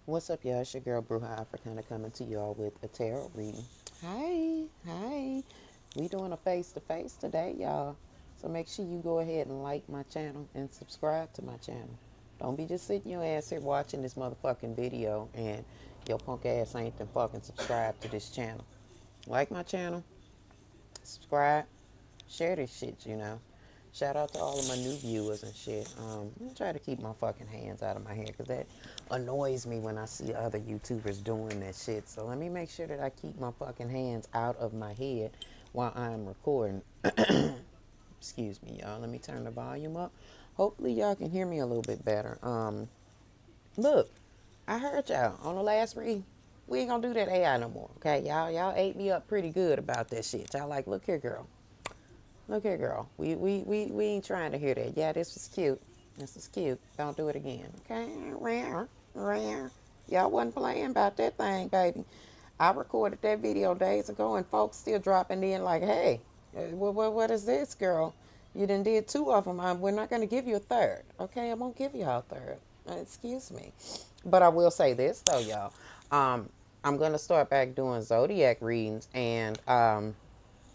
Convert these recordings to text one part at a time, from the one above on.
What's up, y'all? It's your girl, Bruja Africana, coming to y'all with a tarot reading. Hi. We doing a face-to-face today, y'all. So make sure you go ahead and like my channel and subscribe to my channel. Don't be just sitting your ass here watching this motherfucking video and your punk ass ain't then fucking subscribe to this channel. Like my channel, subscribe, share this shit. Shout out to all of my new viewers and shit. I try to keep my fucking hands out of my hair because that annoys me when I see other YouTubers doing that shit. So let me make sure that I keep my fucking hands out of my head while I'm recording. Excuse me, y'all. Let me turn the volume up. Hopefully y'all can hear me a little bit better. Look, I heard y'all on the last read. We ain't gonna do that AI no more, okay? Y'all ate me up pretty good about that shit. Y'all like, look here, girl. Look here, girl. We ain't trying to hear that. Yeah, this was cute. This is cute. Don't do it again. Okay? Rare. Rare. Y'all wasn't playing about that thing, baby. I recorded that video days ago and folks still dropping in like, hey, what is this, girl? You done did two of them. We're not going to give you a third. Okay? I won't give y'all a third. Excuse me. But I will say this, though, y'all. I'm going to start back doing zodiac readings and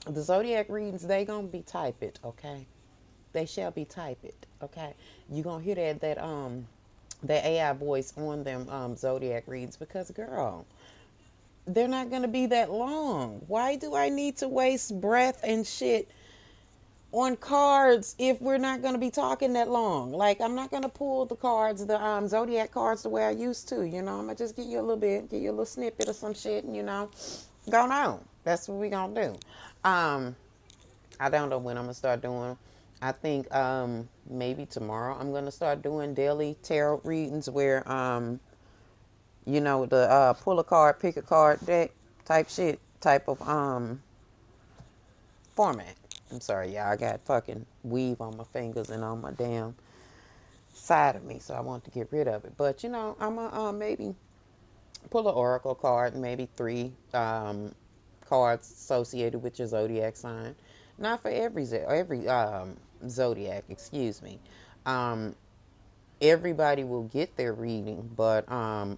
the zodiac readings, they gonna be typed, okay? They shall be typed, okay? You gonna hear that AI voice on them zodiac readings because, girl, they're not gonna be that long. Why do I need to waste breath and shit on cards if we're not gonna be talking that long? Like, I'm not gonna pull the cards, the zodiac cards the way I used to. I'm gonna just give you a little bit, give you a little snippet of some shit, and go on. That's what we gonna do. Um, I don't know when I'm gonna start doing. I think maybe tomorrow I'm gonna start doing daily tarot readings where the pull a card, pick a card deck type shit type of format. I'm sorry, y'all. I got fucking weave on my fingers and on my damn side of me, so I want to get rid of it. But I'm gonna maybe pull an oracle card, maybe three cards associated with your zodiac sign. Not for every zodiac, excuse me. Um, Everybody will get their reading, but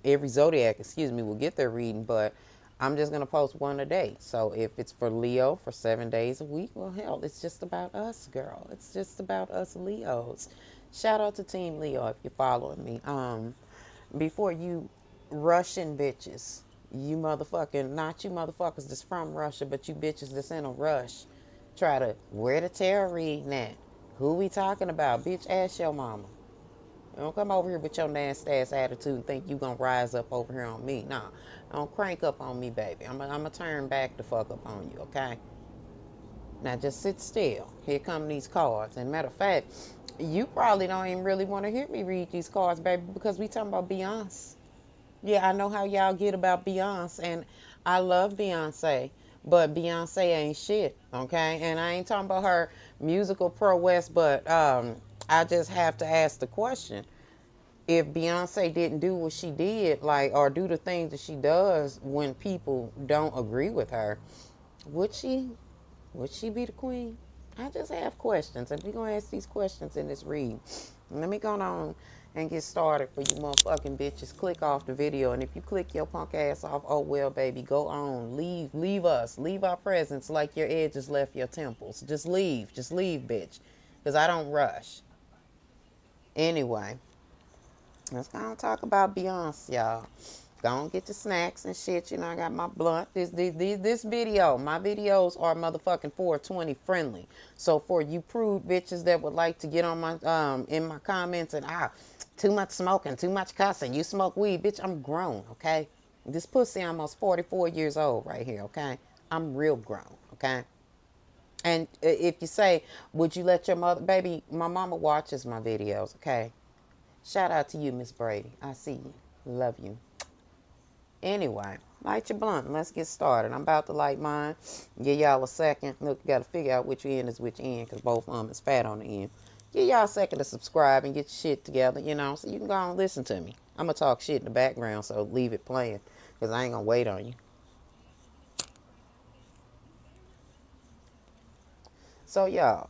every zodiac, excuse me, will get their reading, but I'm just gonna post one a day. So if it's for Leo for 7 days a week, well, hell, it's just about us, girl. It's just about us Leos. Shout out to Team Leo if you're following me. Before you Russian bitches, not you motherfuckers that's from Russia, but you bitches that's in a rush, try to, where the tarot reading at? Who we talking about? Bitch, ask your mama. Don't come over here with your nasty ass attitude and think you gonna rise up over here on me. Nah, don't crank up on me, baby. I'm gonna turn back the fuck up on you, okay? Now just sit still. Here come these cards. And matter of fact, you probably don't even really want to hear me read these cards, baby, because we talking about Beyonce. Yeah, I know how y'all get about Beyonce, and I love Beyonce, but Beyonce ain't shit, okay? And I ain't talking about her musical prowess, but I just have to ask the question: if Beyonce didn't do what she did, like, or do the things that she does when people don't agree with her, would she? Would she be the queen? I just have questions, and we're gonna ask these questions in this read. Let me go on and get started for you motherfucking bitches. Click off the video, and if you click your punk ass off, oh well, baby, go on. Leave us. Leave our presence like your edges left your temples. Just leave, bitch, because I don't rush. Anyway, let's go and talk about Beyonce, y'all. Go and get your snacks and shit. I got my blunt. This video, my videos are motherfucking 420 friendly. So for you prude bitches that would like to get on my in my comments and too much smoking, too much cussing. You smoke weed, bitch. I'm grown, okay? This pussy almost 44 years old right here, okay? I'm real grown, okay? And if you say, would you let your mother, baby, my mama watches my videos, okay? Shout out to you, Miss Brady. I see you. Love you. Anyway, light your blunt. Let's get started. I'm about to light mine. Give y'all a second. Look, you got to figure out which end is which end because both of them is fat on the end. Give y'all a second to subscribe and get your shit together, so you can go and listen to me. I'm going to talk shit in the background, so leave it playing because I ain't going to wait on you. So, y'all,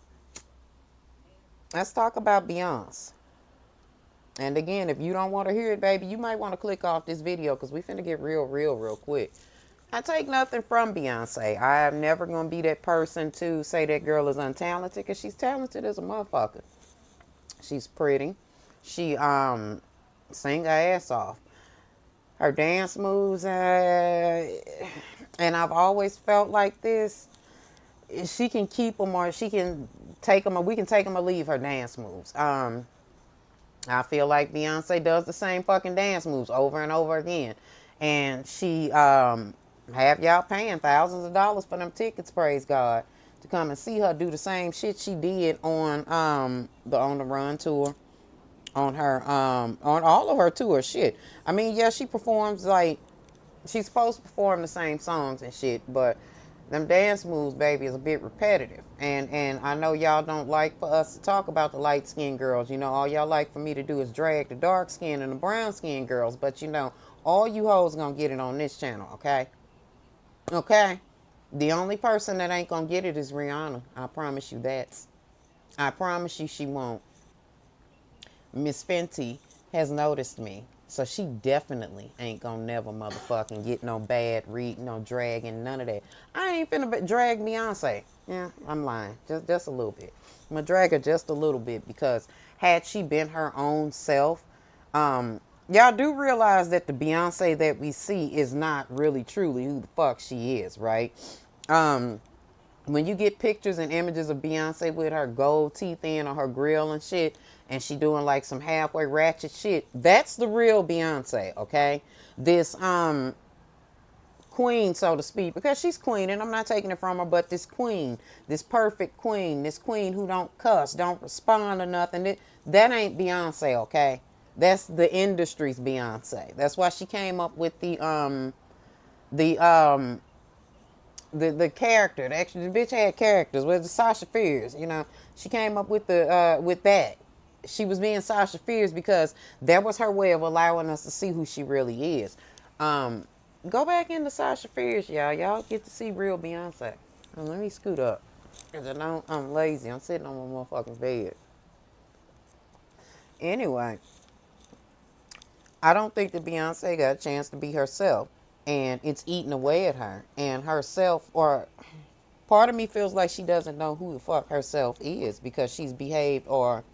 let's talk about Beyonce. And again, if you don't want to hear it, baby, you might want to click off this video because we finna get real quick. I take nothing from Beyonce. I am never going to be that person to say that girl is untalented because she's talented as a motherfucker. She's pretty. She sing her ass off. Her dance moves, and I've always felt like this. She can keep them or she can take them or we can take them or leave her dance moves. I feel like Beyonce does the same fucking dance moves over and over again. And she have y'all paying thousands of dollars for them tickets, praise God, to come and see her do the same shit she did on the On the Run tour. On her on all of her tours, shit. I mean, yeah, she performs like she's supposed to perform the same songs and shit, but them dance moves, baby, is a bit repetitive. And I know y'all don't like for us to talk about the light skinned girls. You know, all y'all like for me to do is drag the dark skinned and the brown skinned girls. But you know, all you hoes gonna get it on this channel, okay? Okay? The only person that ain't gonna get it is Rihanna. I promise you that. I promise you she won't. Miss Fenty has noticed me. So she definitely ain't gonna never motherfucking get no bad read, no dragging, none of that. I ain't finna drag Beyonce. Yeah, I'm lying. Just a little bit. I'm gonna drag her just a little bit because had she been her own self, y'all do realize that the Beyonce that we see is not really truly who the fuck she is, right? When you get pictures and images of Beyonce with her gold teeth in or her grill and shit, and she doing like some halfway ratchet shit, that's the real Beyonce, okay? This queen, so to speak, because she's queen, and I'm not taking it from her, but this queen, this perfect queen, this queen who don't cuss, don't respond to nothing, that ain't Beyonce, okay? That's the industry's Beyonce. That's why she came up with the character. Actually, the bitch had characters. With the Sasha Fierce, you know, she came up with the with that. She was being Sasha Fierce because that was her way of allowing us to see who she really is. Go back into Sasha Fierce, y'all. Y'all get to see real Beyonce. Let me scoot up. Cause I know I'm lazy. I'm sitting on my motherfucking bed. Anyway, I don't think that Beyonce got a chance to be herself. And it's eating away at her. And herself, or part of me feels like she doesn't know who the fuck herself is because she's behaved or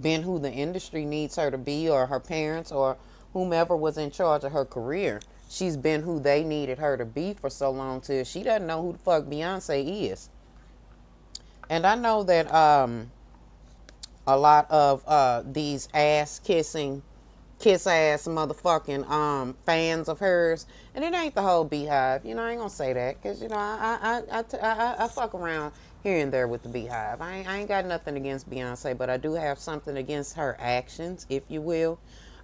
been who the industry needs her to be, or her parents or whomever was in charge of her career. She's been who they needed her to be for so long till she doesn't know who the fuck Beyonce is. And I know that a lot of these ass-kissing, kiss-ass motherfucking fans of hers, and it ain't the whole Beehive. You know, I ain't gonna say that because, you know, I fuck around here and there with the Beehive. I ain't got nothing against Beyonce, but I do have something against her actions, if you will.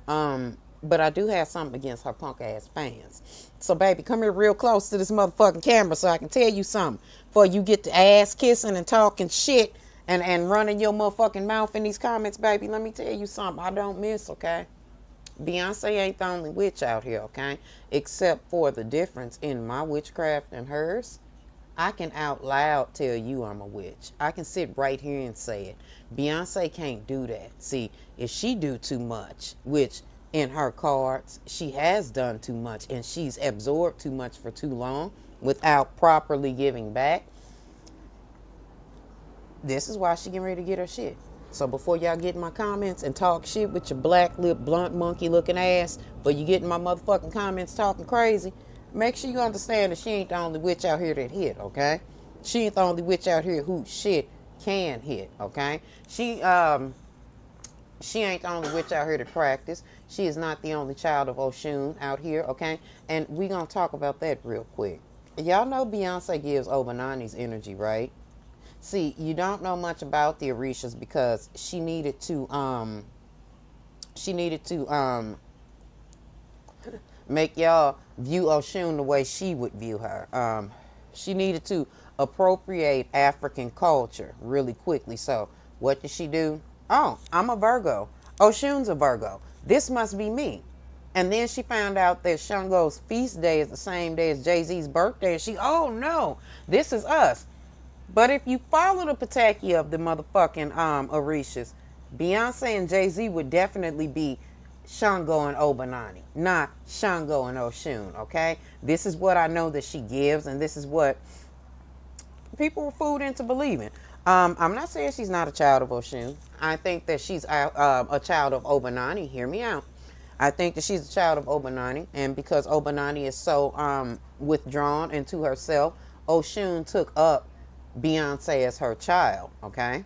But I do have something against her punk ass fans. So baby, come here real close to this motherfucking camera so I can tell you something. Before you get to ass kissing and talking shit and running your motherfucking mouth in these comments, baby, let me tell you something I don't miss, okay? Beyonce ain't the only witch out here, okay? Except for the difference in my witchcraft and hers. I can out loud tell you I'm a witch. I can sit right here and say it. Beyonce can't do that. See, if she do too much, which in her cards, she has done too much and she's absorbed too much for too long without properly giving back, this is why she getting ready to get her shit. So before y'all get in my comments and talk shit with your black lip, blunt monkey looking ass, but you get in my motherfucking comments talking crazy, make sure you understand that she ain't the only witch out here that hit, okay? She ain't the only witch out here who shit can hit, okay? She ain't the only witch out here to practice. She is not the only child of Oshun out here, okay? And we gonna talk about that real quick. Y'all know Beyonce gives Obanani's energy, right? See, you don't know much about the Orishas because she needed to make y'all view Oshun the way she would view her. She needed to appropriate African culture really quickly. So what did she do? Oh, I'm a Virgo. Oshun's a Virgo. This must be me. And then she found out that Shango's feast day is the same day as Jay-Z's birthday. And oh no, this is us. But if you follow the Pataki of the motherfucking Orishas, Beyonce and Jay-Z would definitely be Shango and Obanani, not Shango and Oshun, okay? This is what I know that she gives, and this is what people were fooled into believing. I'm not saying she's not a child of Oshun. I think that she's a child of Obanani. Hear me out. I think that she's a child of Obanani, and because Obanani is so withdrawn into herself, Oshun took up Beyonce as her child, okay?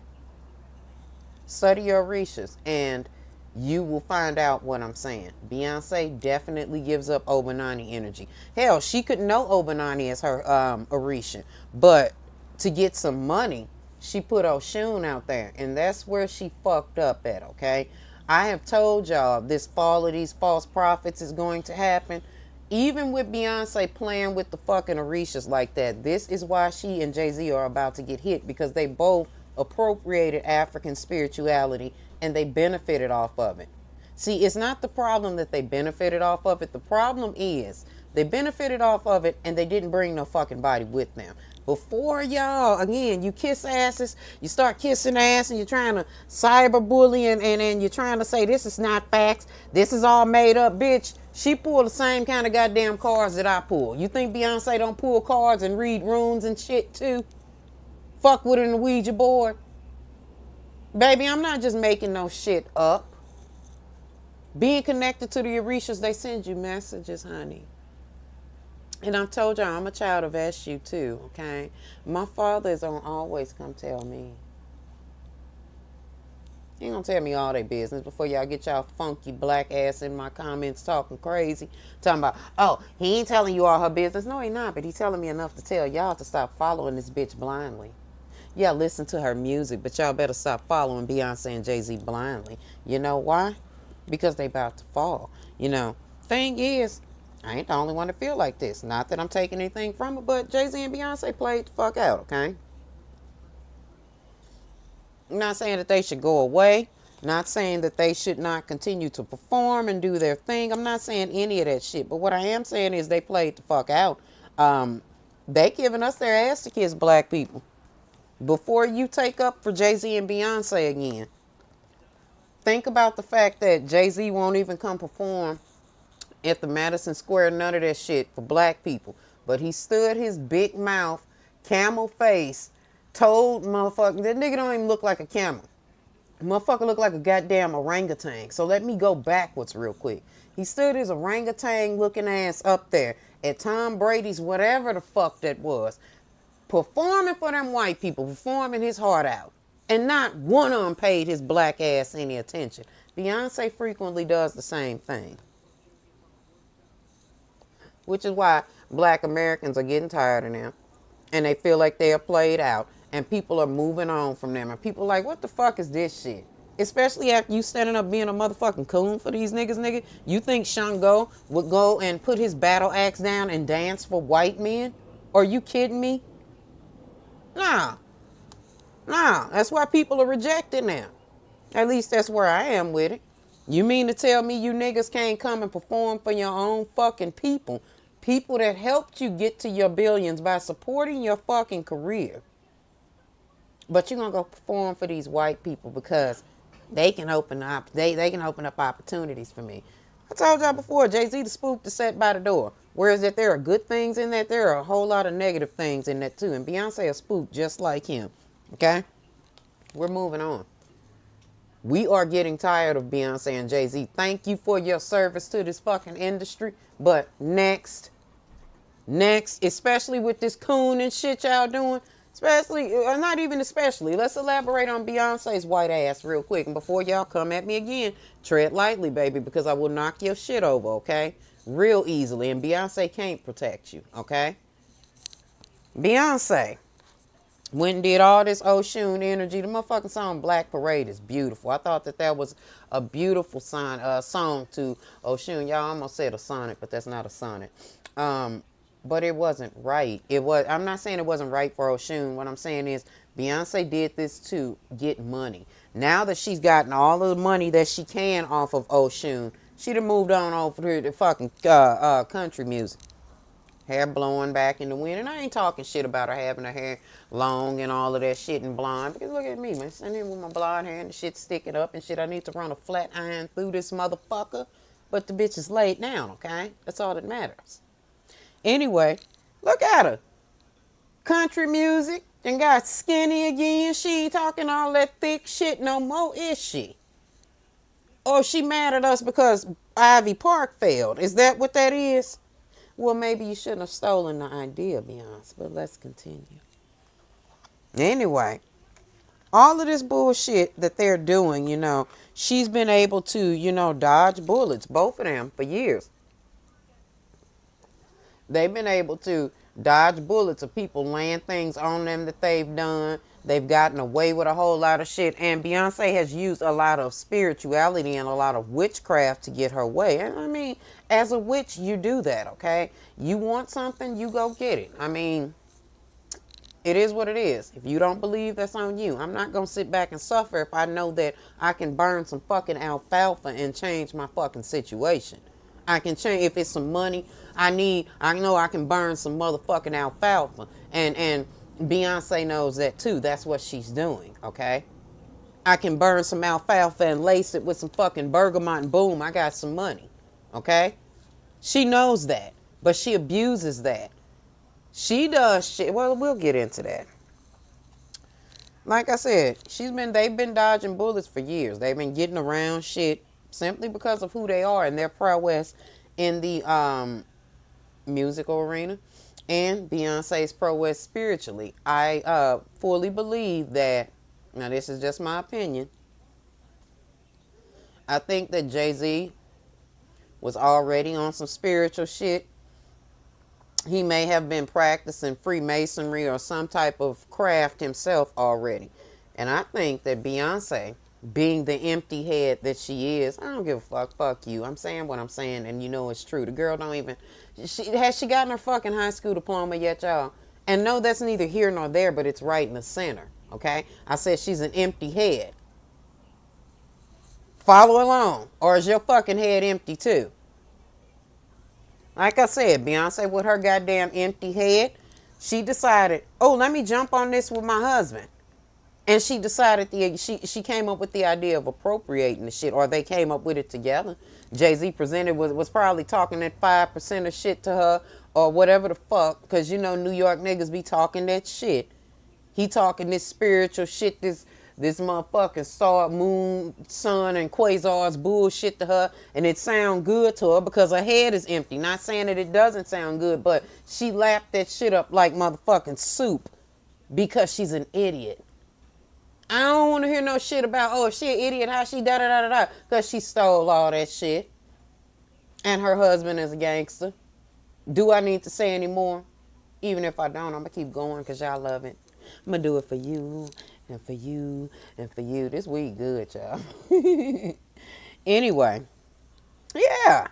Study your Orishas, and you will find out what I'm saying. Beyonce definitely gives up Obanani energy. Hell, she could know Obanani as her Orisha, but to get some money, she put Oshun out there, and that's where she fucked up at, okay? I have told y'all this fall of these false prophets is going to happen. Even with Beyonce playing with the fucking Orishas like that, this is why she and Jay-Z are about to get hit, because they both appropriated African spirituality and they benefited off of it. See, it's not the problem that they benefited off of it. The problem is they benefited off of it and they didn't bring no fucking body with them. Before y'all, again, you kiss asses, you start kissing ass and you're trying to cyberbully and you're trying to say this is not facts, this is all made up, bitch. She pulled the same kind of goddamn cards that I pull. You think Beyonce don't pull cards and read runes and shit too? Fuck with an Ouija board. Baby, I'm not just making no shit up. Being connected to the Orishas, they send you messages, honey. And I've told y'all I'm a child of Eshu too, okay? My father is gonna always come tell me. He ain't gonna tell me all their business before y'all get y'all funky black ass in my comments talking crazy. Talking about, oh, he ain't telling you all her business. No, he not, but he telling me enough to tell y'all to stop following this bitch blindly. Yeah, listen to her music, but y'all better stop following Beyonce and Jay-Z blindly. You know why? Because they about to fall. You know, thing is, I ain't the only one to feel like this. Not that I'm taking anything from it, but Jay-Z and Beyonce played the fuck out, okay? I'm not saying that they should go away. Not saying that they should not continue to perform and do their thing. I'm not saying any of that shit. But what I am saying is they played the fuck out. They giving us their ass to kiss black people. Before you take up for Jay-Z and Beyonce again, think about the fact that Jay-Z won't even come perform at the Madison Square, none of that shit for black people. But he stood his big mouth, camel face, told motherfucker, that nigga don't even look like a camel. Motherfucker look like a goddamn orangutan. So let me go backwards real quick. He stood his orangutan looking ass up there at Tom Brady's whatever the fuck that was, performing for them white people, performing his heart out. And not one of them paid his black ass any attention. Beyonce frequently does the same thing. Which is why black Americans are getting tired of them. And they feel like they are played out. And people are moving on from them. And people are like, what the fuck is this shit? Especially after you standing up being a motherfucking coon for these niggas, nigga. You think Shango would go and put his battle axe down and dance for white men? Are you kidding me? Nah. Nah. That's why people are rejected now. At least that's where I am with it. You mean to tell me you niggas can't come and perform for your own fucking people? People that helped you get to your billions by supporting your fucking career. But you're going to go perform for these white people because they can open up, they can open up opportunities for me. I told y'all before, Jay-Z the spook the set by the door. Whereas that there are good things in that, there are a whole lot of negative things in that too. And Beyonce a spook just like him. Okay? We're moving on. We are getting tired of Beyonce and Jay-Z. Thank you for your service to this fucking industry. But next, especially with this coon and shit y'all doing, especially, or not even especially, let's elaborate on Beyonce's white ass real quick. And before y'all come at me again, tread lightly, baby, because I will knock your shit over, okay? Real easily. And Beyonce can't protect you, okay? Beyonce went and did all this Oshun energy. The motherfucking song Black Parade is beautiful. I thought that was a beautiful song to Oshun. Y'all almost said a sonnet, but that's not a sonnet. But it wasn't right. I'm not saying it wasn't right for Oshun. What I'm saying is Beyonce did this to get money. Now that she's gotten all of the money that she can off of Oshun, she'd have moved on over to the fucking country music. Hair blowing back in the wind. And I ain't talking shit about her having her hair long and all of that shit and blonde. Because look at me, man. Sitting here with my blonde hair and the shit sticking up and shit. I need to run a flat iron through this motherfucker. But the bitch is laid down, okay? That's all that matters. Anyway, look at her. Country music and got skinny again. She ain't talking all that thick shit no more, is she? Or she mad at us because Ivy Park failed. Is that what that is? Well, maybe you shouldn't have stolen the idea, Beyonce, but let's continue. Anyway, all of this bullshit that they're doing, she's been able to, dodge bullets, both of them, for years. They've been able to dodge bullets of people laying things on them that they've done. They've gotten away with a whole lot of shit. And Beyonce has used a lot of spirituality and a lot of witchcraft to get her way. And I mean, as a witch, you do that, okay? You want something, you go get it. I mean, it is what it is. If you don't believe, that's on you. I'm not going to sit back and suffer if I know that I can burn some fucking alfalfa and change my fucking situation. I can change, if it's some money I know I can burn some motherfucking alfalfa. And Beyonce knows that too. That's what she's doing, okay? I can burn some alfalfa and lace it with some fucking bergamot and boom, I got some money, okay? She knows that, but she abuses that. She does shit. Well, we'll get into that. Like I said, they've been dodging bullets for years. They've been getting around shit simply because of who they are and their prowess in the musical arena and Beyonce's prowess spiritually. I fully believe that, now this is just my opinion, I think that Jay-Z was already on some spiritual shit. He may have been practicing Freemasonry or some type of craft himself already. And I think that Beyonce, being the empty head that she is, I don't give a fuck you. I'm saying what I'm saying, and you know it's true. The girl don't even, has she gotten her fucking high school diploma yet, y'all? And no, that's neither here nor there, but it's right in the center, okay? I said she's an empty head. Follow along, or is your fucking head empty too? Like I said, Beyonce with her goddamn empty head, she decided, oh, let me jump on this with my husband. And she decided, she came up with the idea of appropriating the shit, or they came up with it together. Jay-Z presented, was probably talking that 5% of shit to her, or whatever the fuck, because you know New York niggas be talking that shit. He talking this spiritual shit, this motherfucking star, moon, sun, and quasars bullshit to her, and it sound good to her because her head is empty. Not saying that it doesn't sound good, but she lapped that shit up like motherfucking soup because she's an idiot. I don't want to hear no shit about, oh, if she an idiot, how she da-da-da-da-da, because she stole all that shit. And her husband is a gangster. Do I need to say any more? Even if I don't, I'm going to keep going because y'all love it. I'm going to do it for you, and for you, and for you. This weed good, y'all. Anyway. Yeah.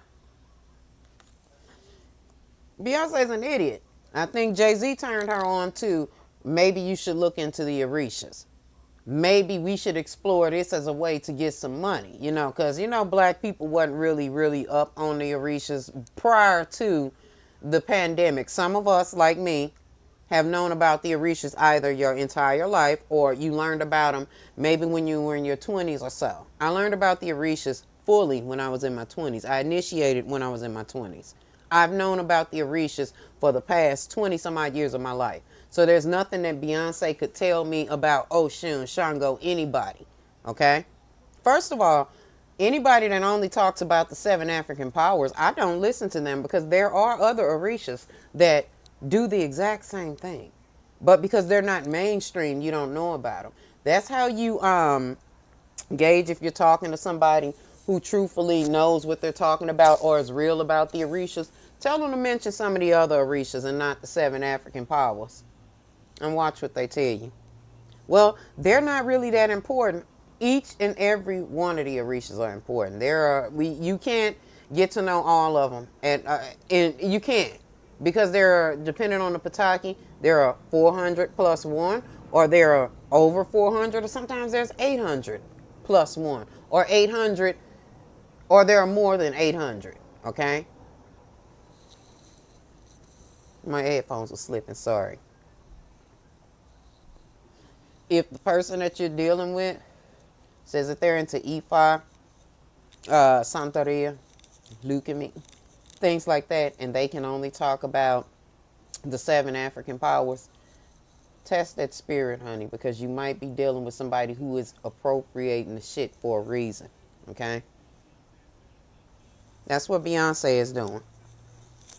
Beyonce's an idiot. I think Jay-Z turned her on to, maybe you should look into the Orishas. Maybe we should explore this as a way to get some money, because, black people wasn't really up on the Orishas prior to the pandemic. Some of us, like me, have known about the Orishas either your entire life or you learned about them maybe when you were in your 20s or so. I learned about the Orishas fully when I was in my 20s. I initiated when I was in my 20s. I've known about the Orishas for the past 20 some odd years of my life. So there's nothing that Beyonce could tell me about Oshun, Shango, anybody. Okay? First of all, anybody that only talks about the 7 African powers, I don't listen to them because there are other Orishas that do the exact same thing. But because they're not mainstream, you don't know about them. That's how you gauge if you're talking to somebody who truthfully knows what they're talking about or is real about the Orishas. Tell them to mention some of the other Orishas and not the 7 African powers. And watch what they tell you. Well, they're not really that important. Each and every one of the Orishas are important. You can't get to know all of them. And you can't. Because depending on the Pataki, there are 400 plus 1. Or there are over 400. Or sometimes there's 800 plus 1. Or 800. Or there are more than 800. Okay? My headphones were slipping, sorry. If the person that you're dealing with says that they're into Ifa, Santeria, leukemia, things like that, and they can only talk about the 7 African powers, test that spirit, honey, because you might be dealing with somebody who is appropriating the shit for a reason, okay? That's what Beyonce is doing.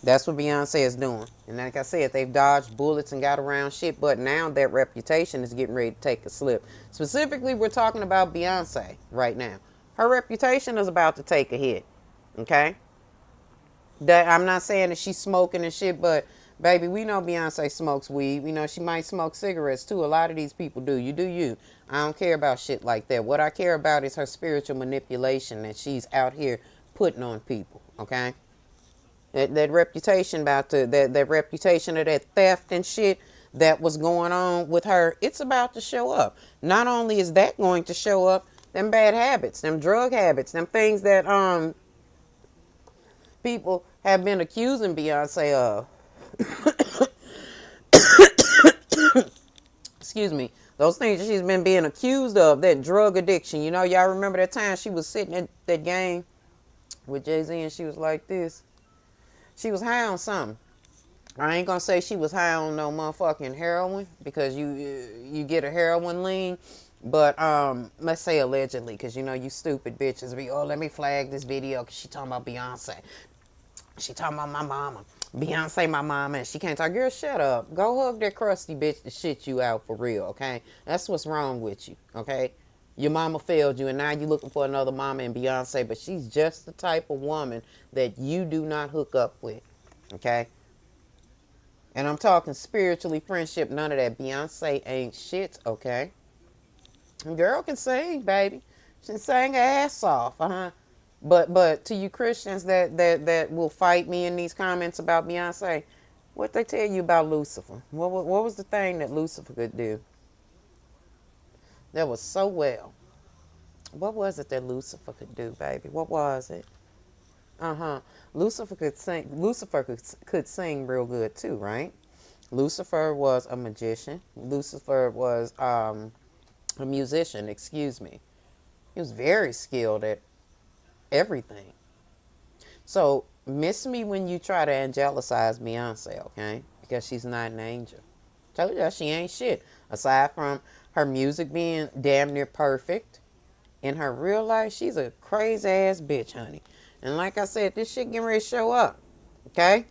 That's what Beyonce is doing. And like I said, they've dodged bullets and got around shit, but now their reputation is getting ready to take a slip. Specifically, we're talking about Beyonce right now. Her reputation is about to take a hit, okay? That I'm not saying that she's smoking and shit, but baby, we know Beyonce smokes weed. We know she might smoke cigarettes too. A lot of these people do. You do you. I don't care about shit like that. What I care about is her spiritual manipulation that she's out here putting on people, okay? That reputation about that reputation of that theft and shit that was going on with her, it's about to show up. Not only is that going to show up, them bad habits, them drug habits, them things that people have been accusing Beyonce of. Excuse me. Those things that she's been being accused of, that drug addiction. You know, y'all remember that time she was sitting at that game with Jay-Z and she was like this. She was high on something. I ain't gonna say she was high on no motherfucking heroin because you get a heroin lean, but let's say allegedly, because you know you stupid bitches be, oh, let me flag this video because she talking about Beyonce. She talking about my mama. Beyonce my mama and she can't talk. Girl, shut up. Go hug that crusty bitch to shit you out for real, okay? That's what's wrong with you, okay? Your mama failed you and now you looking for another mama in Beyonce, but she's just the type of woman that you do not hook up with, okay? And I'm talking spiritually, friendship, none of that. Beyonce ain't shit, okay? Girl can sing, baby. She can sing her ass off, But to you Christians that will fight me in these comments about Beyonce, what they tell you about Lucifer? What was the thing that Lucifer could do? That was so well. What was it that Lucifer could do, baby? What was it? Lucifer could sing. Lucifer could sing real good too, right? Lucifer was a magician. Lucifer was a musician. Excuse me. He was very skilled at everything. So miss me when you try to angelicize Beyonce, okay? Because she's not an angel. Told you she ain't shit. Aside from her music being damn near perfect, in her real life, she's a crazy ass bitch, honey. And like I said, this shit getting ready to show up, okay?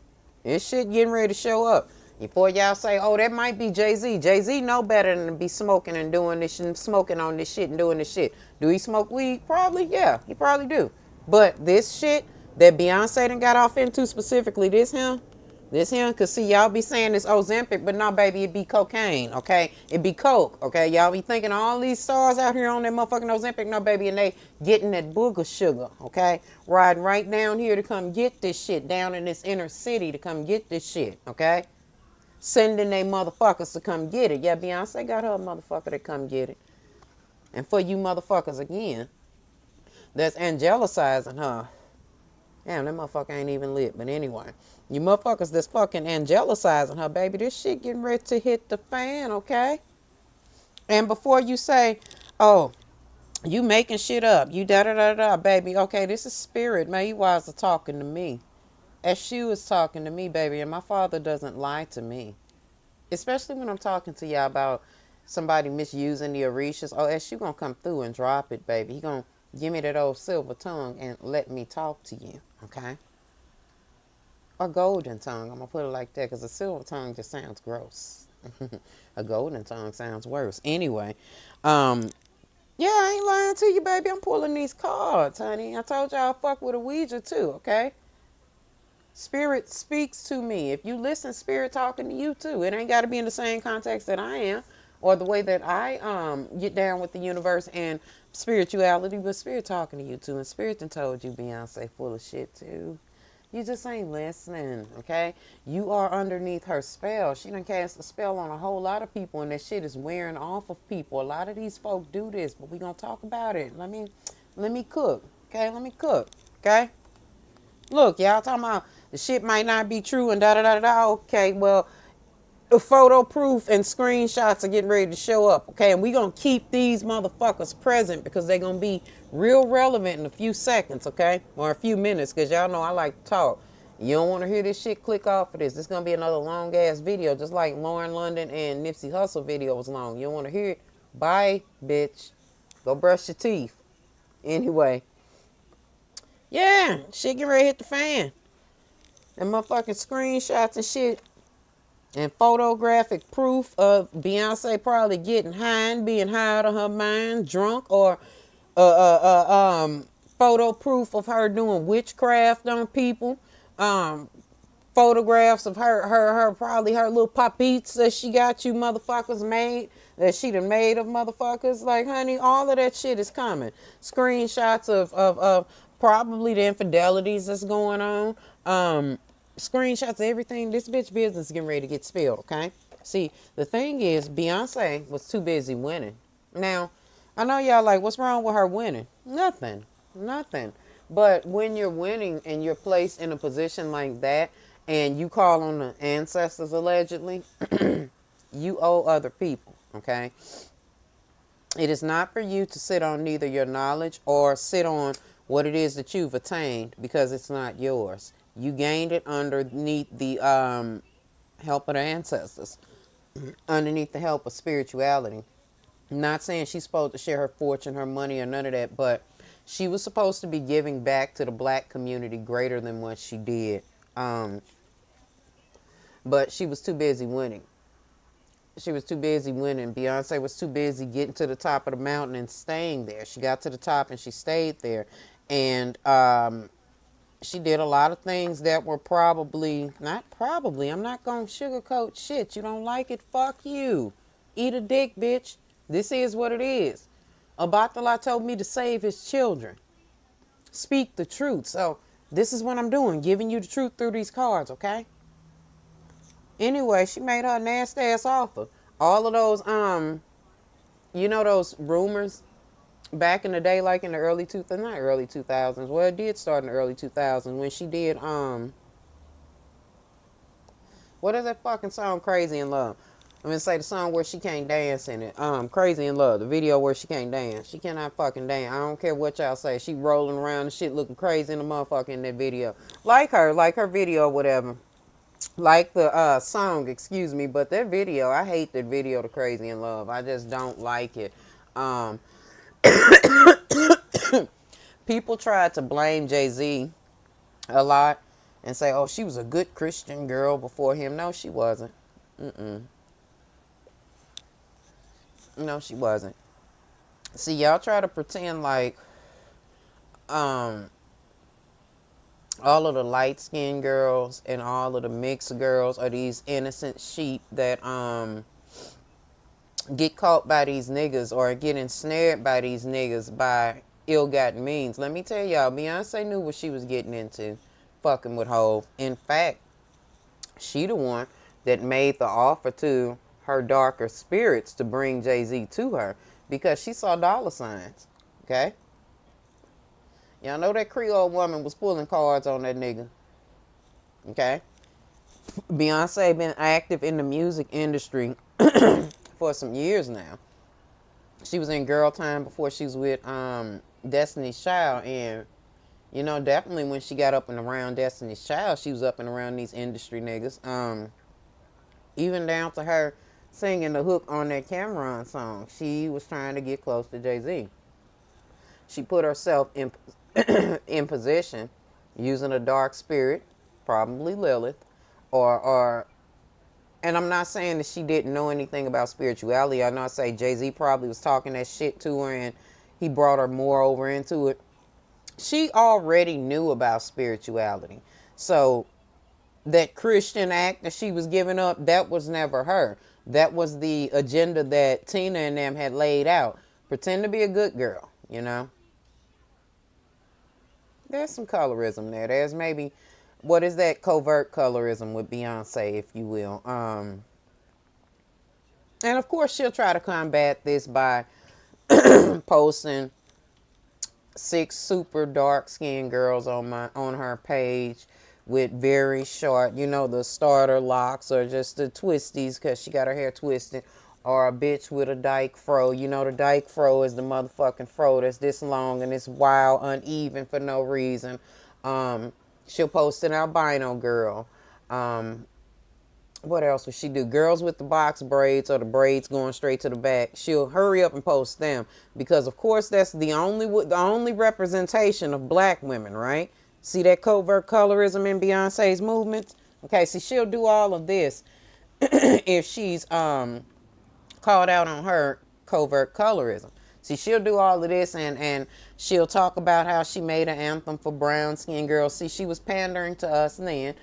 This shit getting ready to show up. Before y'all say, oh, that might be Jay-Z. Jay-Z know better than to be smoking and doing this shit, smoking on this shit and doing this shit. Do he smoke weed? Probably, yeah. He probably do. But this shit that Beyonce done got off into specifically, this him, cause see y'all be saying this Ozempic, but no, baby, it be cocaine, okay? It be coke, okay? Y'all be thinking all these stars out here on that motherfucking Ozempic, no, baby, and they getting that booger sugar, okay? Riding right down here to come get this shit, down in this inner city to come get this shit, okay? Sending they motherfuckers to come get it. Yeah, Beyonce got her motherfucker to come get it. And for you motherfuckers again, that's angelicizing her. Damn, that motherfucker ain't even lit. But anyway, you motherfuckers that's fucking angelicizing her, baby, this shit getting ready to hit the fan, okay? And before you say, oh, you making shit up, you da-da-da-da, baby, okay, this is spirit. Man, you wise are talking to me. As she was talking to me, baby, and my father doesn't lie to me. Especially when I'm talking to y'all about somebody misusing the Orishas. Oh, as she gonna come through and drop it, baby. He gonna give me that old silver tongue and let me talk to you, okay? Or golden tongue. I'm gonna put it like that because a silver tongue just sounds gross. A golden tongue sounds worse. Anyway, yeah, I ain't lying to you, baby. I'm pulling these cards, honey. I told y'all I fuck with a Ouija too, okay? Spirit speaks to me. If you listen, Spirit talking to you too. It ain't got to be in the same context that I am or the way that I get down with the universe and spirituality, but Spirit talking to you too. And Spirit done told you Beyonce full of shit too. You just ain't listening, okay? You are underneath her spell. She done cast a spell on a whole lot of people, and that shit is wearing off of people. A lot of these folk do this, but we gonna talk about it. Let me cook, okay? Let me cook, okay? Look, y'all talking about The shit might not be true and da da da da. Okay, well, the photo proof and screenshots are getting ready to show up. Okay, and we gonna keep these motherfuckers present because they're gonna be real relevant in a few seconds. Okay, or a few minutes, because y'all know I like to talk. You don't want to hear this shit, click off of this. This gonna be another long ass video, just like Lauren London and Nipsey Hussle video was long. You don't want to hear it? Bye, bitch. Go brush your teeth. Anyway, yeah, shit get ready to hit the fan. And motherfucking screenshots and shit and photographic proof of Beyonce probably getting high and being high out of her mind, drunk, or photo proof of her doing witchcraft on people. Photographs of her probably her little papites that she got you motherfuckers made, that she done made of motherfuckers. Like, honey, all of that shit is coming. Screenshots of probably the infidelities that's going on. Screenshots of everything. This bitch business is getting ready to get spilled, okay? See, the thing is, Beyonce was too busy winning. Now, I know y'all like, what's wrong with her winning? Nothing. Nothing. But when you're winning and you're placed in a position like that, and you call on the ancestors allegedly, you owe other people, okay? It is not for you to sit on neither your knowledge or sit on what it is that you've attained, because it's not yours. You gained it underneath the help of the ancestors, underneath the help of spirituality. I'm not saying she's supposed to share her fortune, her money, or none of that, but she was supposed to be giving back to the black community greater than what she did. But she was too busy winning. She was too busy winning. Beyonce was too busy getting to the top of the mountain and staying there. She got to the top and she stayed there. And she did a lot of things that were not probably, I'm not going to sugarcoat shit. You don't like it? Fuck you. Eat a dick, bitch. This is what it is. Abatala told me to save his children. Speak the truth. So this is what I'm doing, giving you the truth through these cards, okay? Anyway, she made her nasty ass offer. All of those, you know, those rumors back in the day, like in the early 2000s, not early 2000s. Well, it did start in the early 2000s when she did, what is that fucking song, Crazy in Love? I'm gonna say the song where she can't dance in it. Crazy in Love, the video where she can't dance. She cannot fucking dance. I don't care what y'all say. She rolling around and shit looking crazy in the motherfucker in that video. Like her video, whatever. Like the song, excuse me, but that video, I hate that video, The Crazy in Love. I just don't like it. People tried to blame Jay-Z a lot and say, oh, she was a good Christian girl before him. No, she wasn't. No, she wasn't. See, y'all try to pretend like all of the light-skinned girls and all of the mixed girls are these innocent sheep that get caught by these niggas or get ensnared by these niggas by ill-gotten means. Let me tell y'all, Beyonce knew what she was getting into, fucking with Hov. In fact, she the one that made the offer to her darker spirits to bring Jay-Z to her because she saw dollar signs, okay? Y'all know that Creole woman was pulling cards on that nigga. Okay? Beyonce been active in the music industry for some years now. She was in Girl Time before she was with Destiny's Child. And, you know, definitely when she got up and around Destiny's Child, she was up and around these industry niggas. Even down to her singing the hook on that Cameron song. She was trying to get close to Jay-Z. She put herself in position using a dark spirit, probably Lilith, and I'm not saying that she didn't know anything about spirituality. I know I say Jay-Z probably was talking that shit to her and he brought her more over into it. She already knew about spirituality. So that Christian act that she was giving up, that was never her. That was the agenda that Tina and them had laid out. Pretend to be a good girl, you know? There's some colorism there. There's maybe, what is that, covert colorism with Beyonce, if you will. And of course she'll try to combat this by posting 6 super dark skinned girls on her page with very short, you know, the starter locks or just the twisties because she got her hair twisted, or a bitch with a dyke fro. You know, the dyke fro is the motherfucking fro that's this long and it's wild, uneven for no reason. She'll post an albino girl. What else would she do? Girls with the box braids or the braids going straight to the back. She'll hurry up and post them because, of course, that's the only representation of black women, right? See that covert colorism in Beyonce's movements? Okay, see, she'll do all of this if she's called out on her covert colorism. See, she'll do all of this and she'll talk about how she made an anthem for brown skinned girls. See, she was pandering to us then.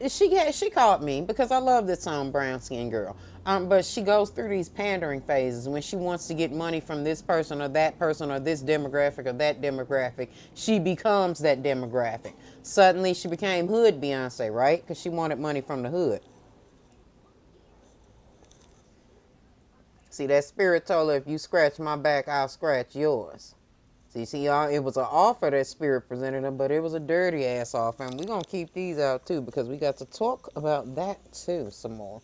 She called me because I love this song, Brown Skin Girl. But she goes through these pandering phases when she wants to get money from this person or this demographic or that demographic. She becomes that demographic. Suddenly she became hood Beyonce, right? Because she wanted money from the hood. See, that spirit told her, if you scratch my back, I'll scratch yours. See, it was an offer that spirit presented her, but it was a dirty ass offer. And we're going to keep these out too because we got to talk about that too some more.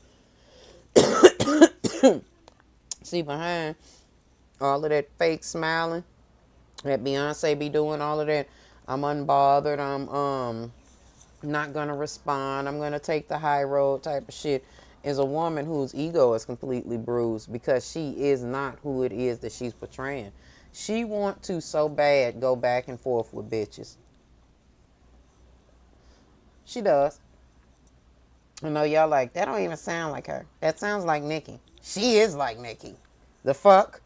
See, behind all of that fake smiling that Beyonce be doing, all of that, I'm unbothered, I'm not going to respond, I'm going to take the high road type of shit, is a woman whose ego is completely bruised because she is not who it is that she's portraying. She want to so bad go back and forth with bitches. She does. I know y'all like, that don't even sound like her. That sounds like Nicki. She is like Nicki. The fuck?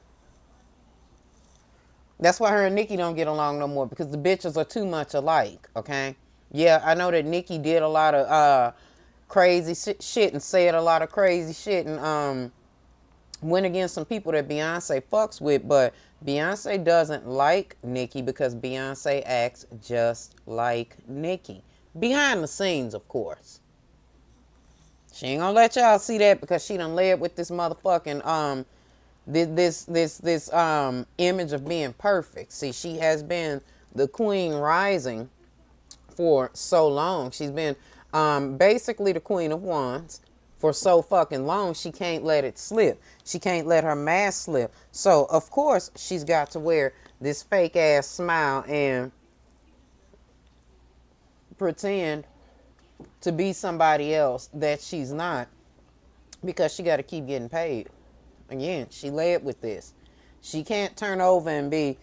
That's why her and Nicki don't get along no more because the bitches are too much alike, okay? Yeah, I know that Nicki did a lot of crazy shit and said a lot of crazy shit and went against some people that Beyonce fucks with, but Beyonce doesn't like Nicki because Beyonce acts just like Nicki. Behind the scenes, of course. She ain't gonna let y'all see that because she done led with this motherfucking this image of being perfect. See, she has been the queen rising for so long. She's been basically the queen of wands for so fucking long. She can't let it slip. She can't let her mask slip. So of course she's got to wear this fake ass smile and pretend to be somebody else that she's not because she got to keep getting paid. Again, she led with this. She can't turn over and be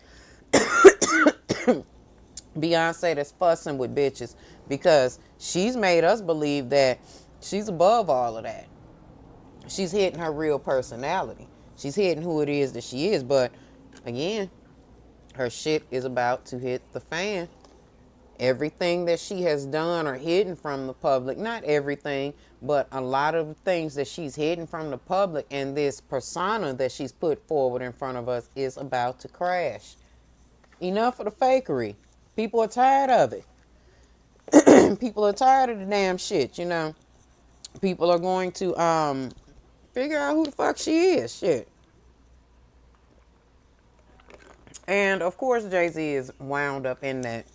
Beyonce that's fussing with bitches because she's made us believe that she's above all of that. She's hidden her real personality. She's hidden who it is that she is. But again, her shit is about to hit the fan. Everything that she has done or hidden from the public, not everything, but a lot of things that she's hidden from the public and this persona that she's put forward in front of us is about to crash. Enough of the fakery. People are tired of it. People are tired of the damn shit, you know. People are going to figure out who the fuck she is. Shit. And of course Jay-Z is wound up in that.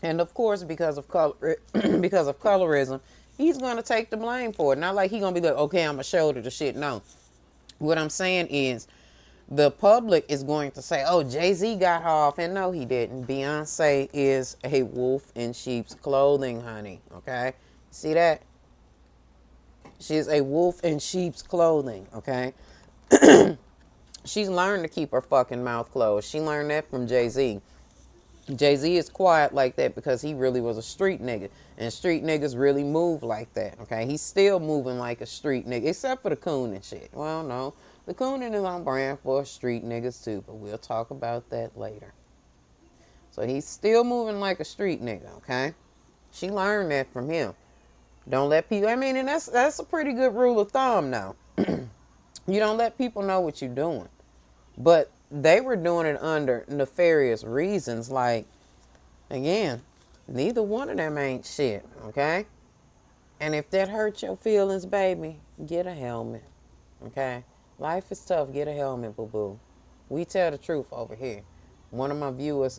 And of course, because of colorism, he's gonna take the blame for it. Not like he's gonna be like, okay, I'm gonna shoulder the shit. No. What I'm saying is the public is going to say, oh, Jay-Z got her off. And no, he didn't. Beyonce is a wolf in sheep's clothing, honey. Okay? See that? She's a wolf in sheep's clothing. Okay? She's learned to keep her fucking mouth closed. She learned that from Jay-Z. Jay-Z is quiet like that because he really was a street nigga. And street niggas really move like that. Okay? He's still moving like a street nigga. Except for the coon and shit. Well, no. The cooning is on brand for street niggas too, but we'll talk about that later. So he's still moving like a street nigga, okay? She learned that from him. Don't let people, I mean, and that's a pretty good rule of thumb now. You don't let people know what you're doing. But they were doing it under nefarious reasons. Like, again, neither one of them ain't shit, okay? And if that hurts your feelings, baby, get a helmet, okay? Life is tough. Get a helmet, boo-boo. We tell the truth over here. One of my viewers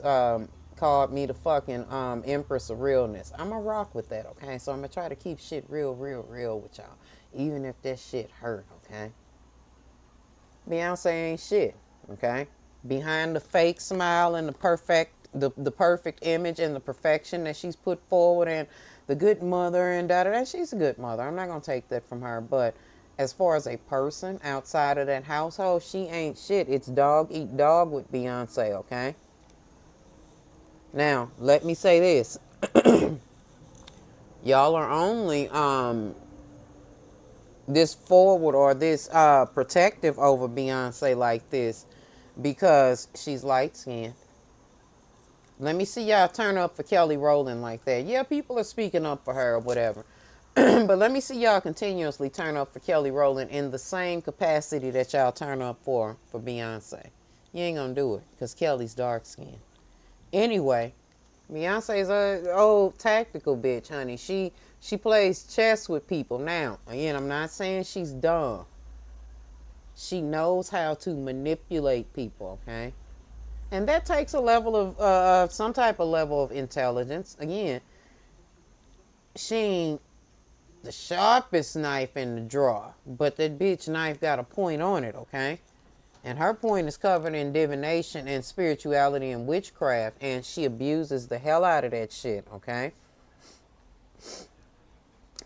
called me the fucking Empress of Realness. I'm gonna rock with that, okay? So I'm gonna try to keep shit real with y'all, even if that shit hurt, okay? Beyonce ain't shit, okay? Behind the fake smile and the perfect image and the perfection that she's put forward and the good mother and da. She's a good mother. I'm not gonna take that from her, but as far as a person outside of that household, she ain't shit. It's dog eat dog with Beyonce, okay? Now, let me say this. Y'all are only this forward or this protective over Beyonce like this because she's light skinned. Let me see y'all turn up for Kelly Rowland like that. Yeah, people are speaking up for her or whatever. But let me see y'all continuously turn up for Kelly Rowland in the same capacity that y'all turn up for Beyonce. You ain't gonna do it because Kelly's dark skinned. Anyway, Beyonce's a old tactical bitch, honey. She plays chess with people. Now, again, I'm not saying she's dumb. She knows how to manipulate people, okay? And that takes a level of, some type of level of intelligence. Again, she ain't the sharpest knife in the drawer, but that bitch knife got a point on it, okay? And her point is covered in divination and spirituality and witchcraft, and she abuses the hell out of that shit, okay?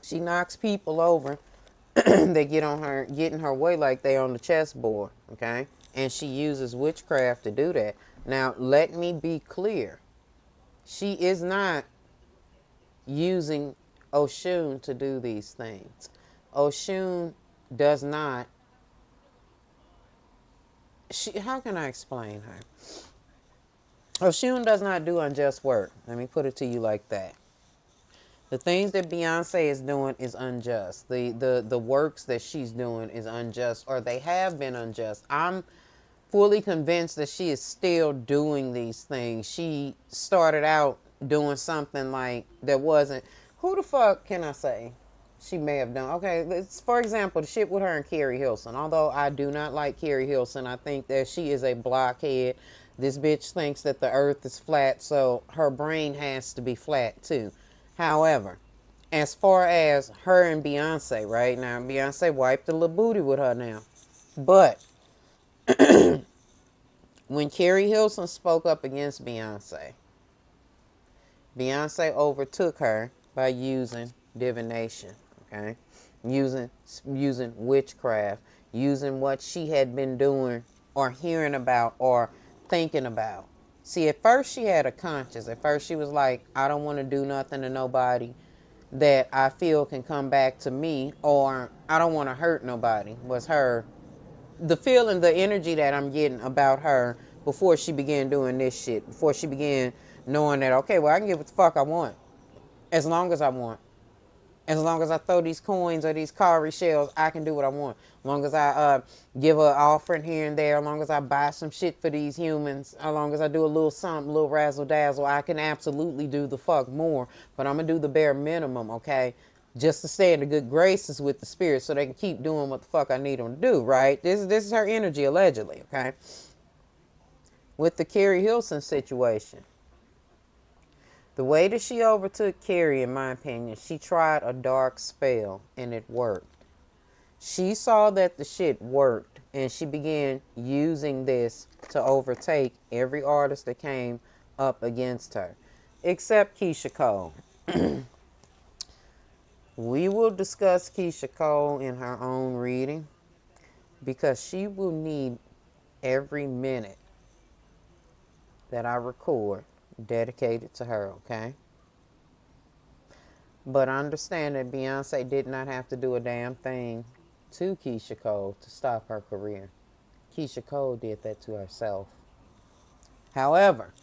She knocks people over they get in her way like they on the chessboard, okay? And she uses witchcraft to do that. Now, let me be clear. She is not using Oshun to do these things. Oshun does not. How can I explain her? Oshun does not do unjust work. Let me put it to you like that. The things that Beyonce is doing is unjust. The works that she's doing is unjust, or they have been unjust. I'm fully convinced that she is still doing these things. She started out doing something like that wasn't. Who the fuck can I say she may have done? Okay, let's, for example, the shit with her and Carrie Hilson. Although I do not like Carrie Hilson, I think that she is a blockhead. This bitch thinks that the earth is flat, so her brain has to be flat too. However, as far as her and Beyonce, right now, Beyonce wiped the little booty with her now. But when Carrie Hilson spoke up against Beyonce, Beyonce overtook her by using divination, okay? Using witchcraft, using what she had been doing or hearing about or thinking about. See, at first she had a conscience. At first she was like, I don't want to do nothing to nobody that I feel can come back to me, or I don't want to hurt nobody, was her. The feeling, the energy that I'm getting about her before she began doing this shit, before she began knowing that, okay, well, I can get what the fuck I want, as long as I want. As long as I throw these coins or these cowrie shells, I can do what I want. As long as I give an offering here and there, as long as I buy some shit for these humans, as long as I do a little something, a little razzle dazzle, I can absolutely do the fuck more. But I'm going to do the bare minimum, okay? Just to stay in the good graces with the spirit so they can keep doing what the fuck I need them to do, right? This is her energy, allegedly, okay? With the Carrie Hilson situation. The way that she overtook Carrie, in my opinion, she tried a dark spell and it worked. She saw that the shit worked and she began using this to overtake every artist that came up against her, except Keisha Cole. We will discuss Keisha Cole in her own reading because she will need every minute that I record dedicated to her, okay? But understand that Beyonce did not have to do a damn thing to Keisha Cole to stop her career. Keisha Cole did that to herself. However,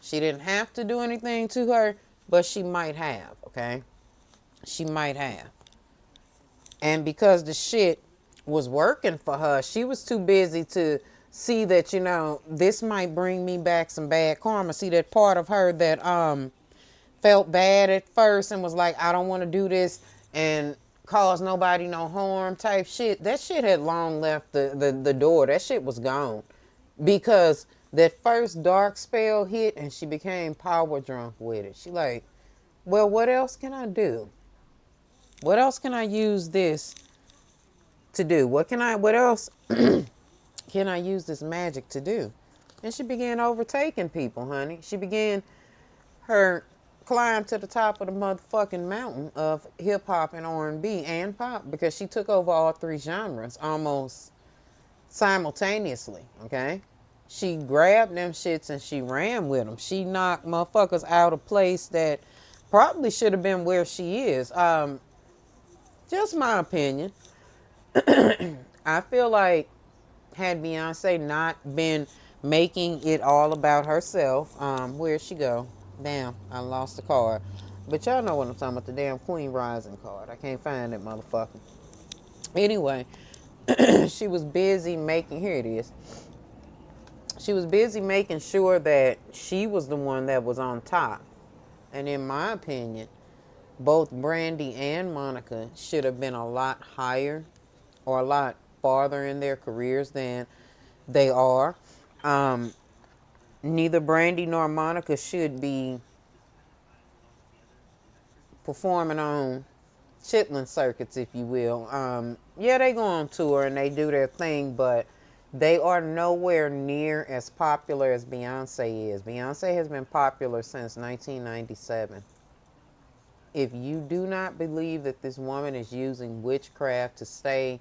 she didn't have to do anything to her, but she might have, okay? She might have. And because the shit was working for her, she was too busy to see that, you know, this might bring me back some bad karma. See that part of her that felt bad at first and was like, I don't want to do this and cause nobody no harm type shit. That shit had long left the door. That shit was gone. Because That first dark spell hit and she became power drunk with it. She like, well, what else can I do? What else can I use this to do? What else can I use this magic to do? And she began overtaking people, honey. She began her climb to the top of the motherfucking mountain of hip hop and R&B and pop, because she took over all three genres almost simultaneously, okay? She grabbed them shits and she ran with them. She knocked motherfuckers out of place that probably should have been where she is. Just my opinion. I feel like had Beyonce not been making it all about herself, where'd she go? Damn, I lost the card. But y'all know what I'm talking about, the damn Queen Rising card. I can't find that motherfucker. Anyway, she was busy making, here it is. She was busy making sure that she was the one that was on top. And in my opinion, both Brandy and Monica should have been a lot higher or a lot farther in their careers than they are. Neither Brandy nor Monica should be performing on chitlin circuits, if you will. Yeah, they go on tour and they do their thing, but they are nowhere near as popular as Beyonce is. Beyonce has been popular since 1997. If you do not believe that this woman is using witchcraft to stay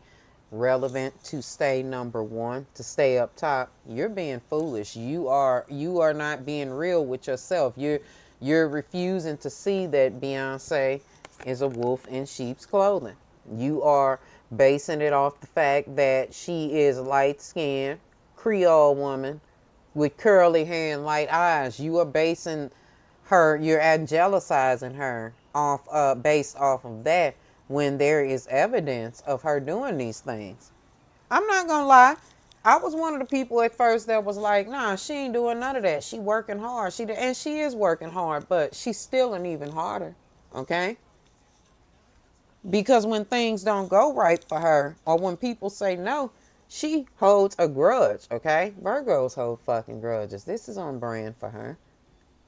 relevant, to stay number one, to stay up top, you're being foolish. You are not being real with yourself. You're refusing to see that Beyonce is a wolf in sheep's clothing. You are basing it off the fact that she is light-skinned, Creole woman with curly hair and light eyes. You are basing her, you're angelicizing her off based off of that, when there is evidence of her doing these things. I'm not gonna lie, I was one of the people at first that was like, nah, she ain't doing none of that. She working hard. And she is working hard, but she's stealing even harder. Okay? Because when things don't go right for her, or when people say no, she holds a grudge. Okay? Virgos hold fucking grudges. This is on brand for her.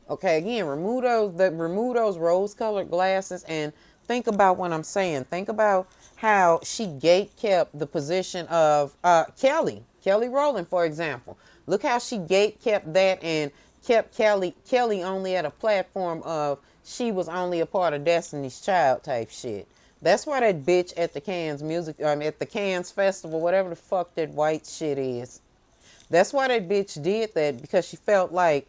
Okay, again, remove those rose-colored glasses and think about what I'm saying. Think about how she gatekept the position of Kelly Rowland, for example. Look how she gatekept that and kept Kelly only at a platform of she was only a part of Destiny's Child type shit. That's why that bitch at the at the Cannes Festival, whatever the fuck that white shit is. That's why that bitch did that, because she felt like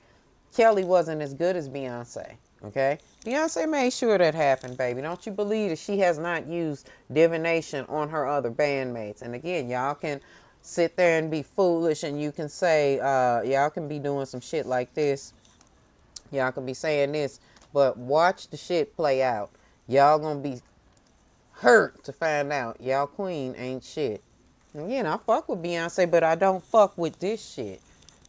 Kelly wasn't as good as Beyonce, okay? Beyonce made sure that happened, baby. Don't you believe that she has not used divination on her other bandmates? And again, y'all can sit there and be foolish and you can say, y'all can be doing some shit like this. Y'all can be saying this, but watch the shit play out. Y'all gonna be hurt to find out y'all queen ain't shit. Again, I fuck with Beyonce, but I don't fuck with this shit.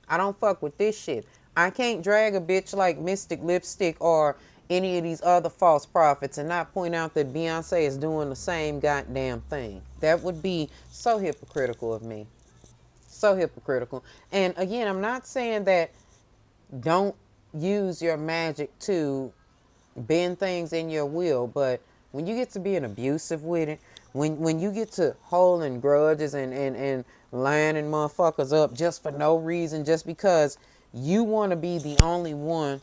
I don't fuck with this shit. I can't drag a bitch like Mystic Lipstick or any of these other false prophets and not point out that Beyonce is doing the same goddamn thing. That would be so hypocritical of me. So hypocritical. And again, I'm not saying that don't use your magic to bend things in your will, but when you get to being abusive with it, when you get to holding grudges and lining motherfuckers up just for no reason, just because you want to be the only one,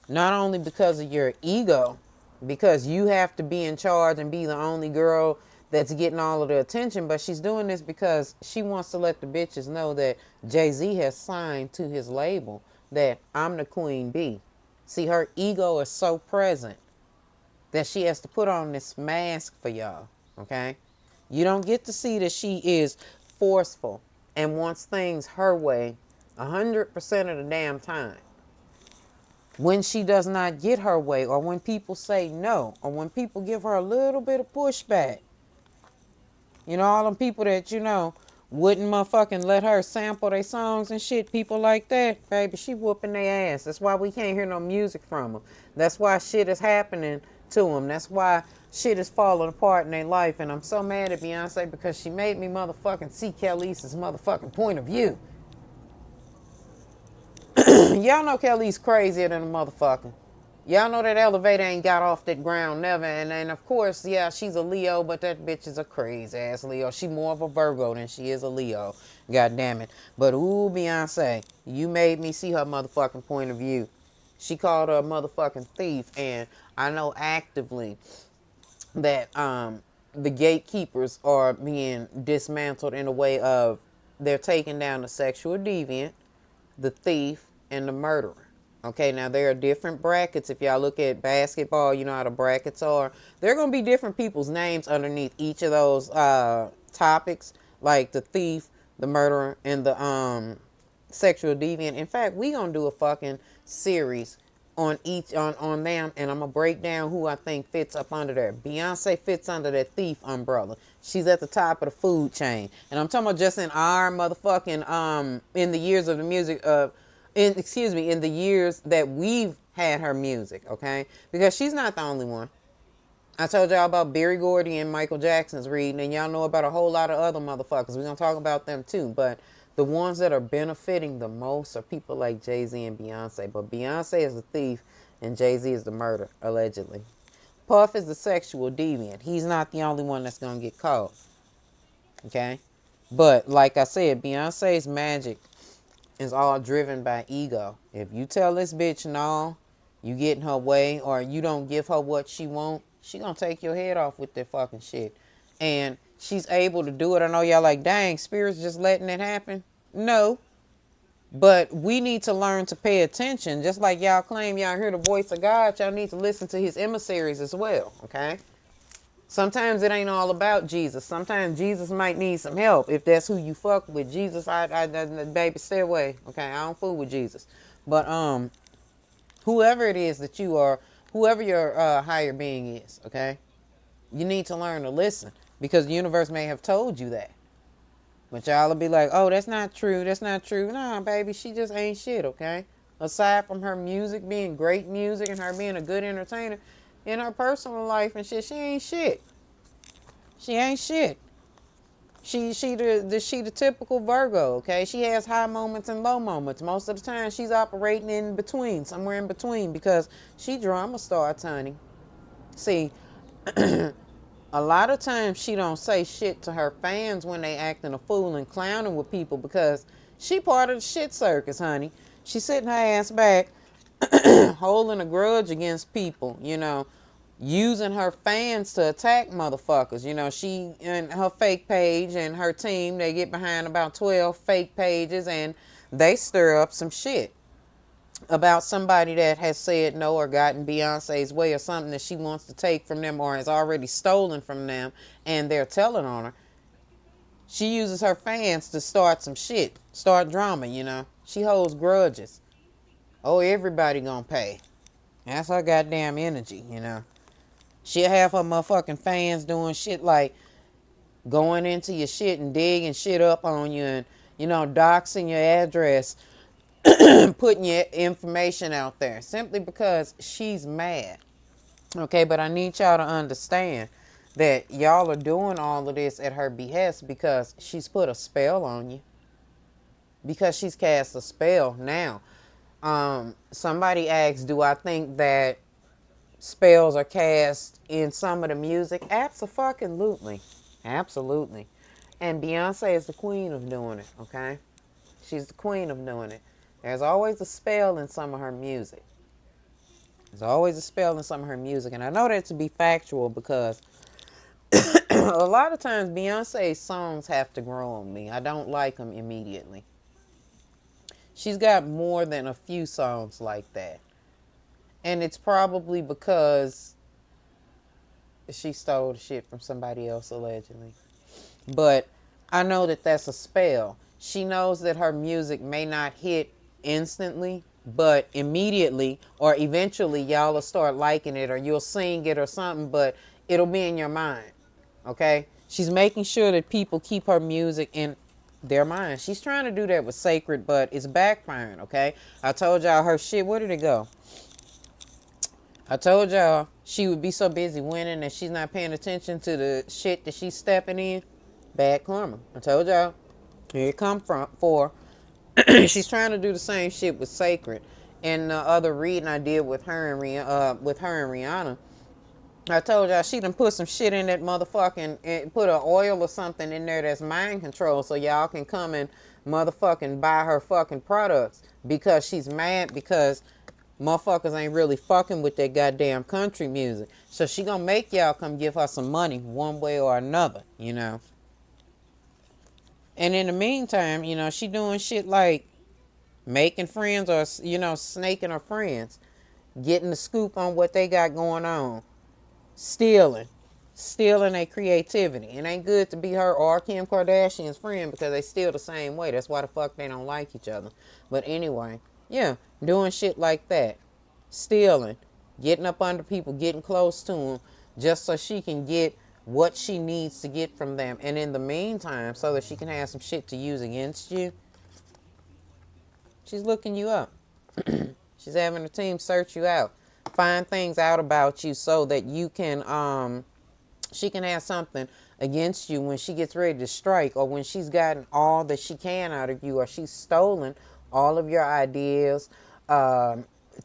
not only because of your ego, because you have to be in charge and be the only girl that's getting all of the attention, but she's doing this because she wants to let the bitches know that Jay-Z has signed to his label that I'm the queen bee. See, her ego is so present that she has to put on this mask for y'all, okay? You don't get to see that she is forceful and wants things her way 100% of the damn time. When she does not get her way, or when people say no, or when people give her a little bit of pushback, you know, all them people that, you know, wouldn't motherfucking let her sample their songs and shit, people like that, baby, she whooping their ass. That's why we can't hear no music from them. That's why shit is happening to them. That's why shit is falling apart in their life. And I'm so mad at Beyonce because she made me motherfucking see Kelly's motherfucking point of view. Y'all know Kelly's crazier than a motherfucker. Y'all know that elevator ain't got off that ground never. And of course, yeah, she's a Leo, but that bitch is a crazy ass Leo. She more of a Virgo than she is a Leo. God damn it. But ooh, Beyonce, you made me see her motherfucking point of view. She called her a motherfucking thief. And I know actively that the gatekeepers are being dismantled in a way of they're taking down the sexual deviant, the thief, and the murderer. Okay, now there are different brackets. If y'all look at basketball, you know how the brackets are. There are going to be different people's names underneath each of those topics, like the thief, the murderer, and the sexual deviant. In fact, we going to do a fucking series on each on them, and I'm going to break down who I think fits up under there. Beyonce fits under that thief umbrella. She's at the top of the food chain. And I'm talking about just in our motherfucking in the years of the music in the years that we've had her music, okay? Because she's not the only one. I told y'all about Berry Gordy and Michael Jackson's reading, and y'all know about a whole lot of other motherfuckers. We're going to talk about them too, but the ones that are benefiting the most are people like Jay-Z and Beyonce. But Beyonce is the thief, and Jay-Z is the murderer, allegedly. Puff is the sexual deviant. He's not the only one that's going to get caught, okay? But like I said, Beyonce's magic is all driven by ego. If you tell this bitch no, you get in her way, or you don't give her what she want, she gonna take your head off with that fucking shit. And she's able to do it. I know y'all like, dang, Spirit's just letting it happen. No. But we need to learn to pay attention. Just like y'all claim y'all hear the voice of God, y'all need to listen to his emissaries as well, okay? Sometimes it ain't all about Jesus. Sometimes Jesus might need some help. If that's who you fuck with. Jesus, baby, stay away. Okay, I don't fool with Jesus. But whoever it is that you are, whoever your higher being is, okay, you need to learn to listen, because the universe may have told you that. But y'all will be like, oh, that's not true. That's not true. Nah, baby, she just ain't shit, okay? Aside from her music being great music and her being a good entertainer, in her personal life and shit, she ain't shit. She ain't shit. She the typical Virgo, okay? She has high moments and low moments. Most of the time, she's operating in between, somewhere in between, because she drama starts, honey. See, a lot of times she don't say shit to her fans when they acting a fool and clowning with people, because she part of the shit circus, honey. She sitting her ass back, holding a grudge against people, you know, using her fans to attack motherfuckers. You know, she and her fake page and her team, they get behind about 12 fake pages and they stir up some shit about somebody that has said no or gotten Beyonce's way or something that she wants to take from them or has already stolen from them, and they're telling on her. She uses her fans to start some shit, start drama, you know. She holds grudges. Oh, everybody gonna pay. That's her goddamn energy, you know. She'll have her motherfucking fans doing shit like going into your shit and digging shit up on you and, you know, doxing your address, putting your information out there simply because she's mad. Okay, but I need y'all to understand that y'all are doing all of this at her behest because she's put a spell on you. Because she's cast a spell. Now, somebody asked, do I think that spells are cast in some of the music? Absolutely. Absolutely. And Beyonce is the queen of doing it, okay? She's the queen of doing it. There's always a spell in some of her music. There's always a spell in some of her music. And I know that to be factual because a lot of times Beyonce's songs have to grow on me. I don't like them immediately. She's got more than a few songs like that. And it's probably because she stole the shit from somebody else, allegedly. But I know that that's a spell. She knows that her music may not hit instantly, but immediately or eventually y'all will start liking it or you'll sing it or something, but it'll be in your mind. Okay? She's making sure that people keep her music in their mind. She's trying to do that with Sacred, but it's backfiring, okay? I told y'all her shit, where did it go? I told y'all she would be so busy winning that she's not paying attention to the shit that she's stepping in. Bad karma. I told y'all. Here it come from for. She's trying to do the same shit with Sacred. And the other reading I did with her and Rihanna, I told y'all she done put some shit in that motherfucking, and put an oil or something in there that's mind control so y'all can come and motherfucking buy her fucking products because she's mad because motherfuckers ain't really fucking with that goddamn country music. So she gonna make y'all come give her some money one way or another, you know. And in the meantime, you know, she doing shit like making friends or, you know, snaking her friends, getting the scoop on what they got going on, stealing their creativity. It ain't good to be her or Kim Kardashian's friend because they steal the same way. That's why the fuck they don't like each other. But anyway, yeah, doing shit like that, stealing, getting up under people, getting close to them, just so she can get what she needs to get from them. And in the meantime, so that she can have some shit to use against you, she's looking you up. She's having a team search you out, find things out about you so that you can, she can have something against you when she gets ready to strike, or when she's gotten all that she can out of you, or she's stolen all of your ideas,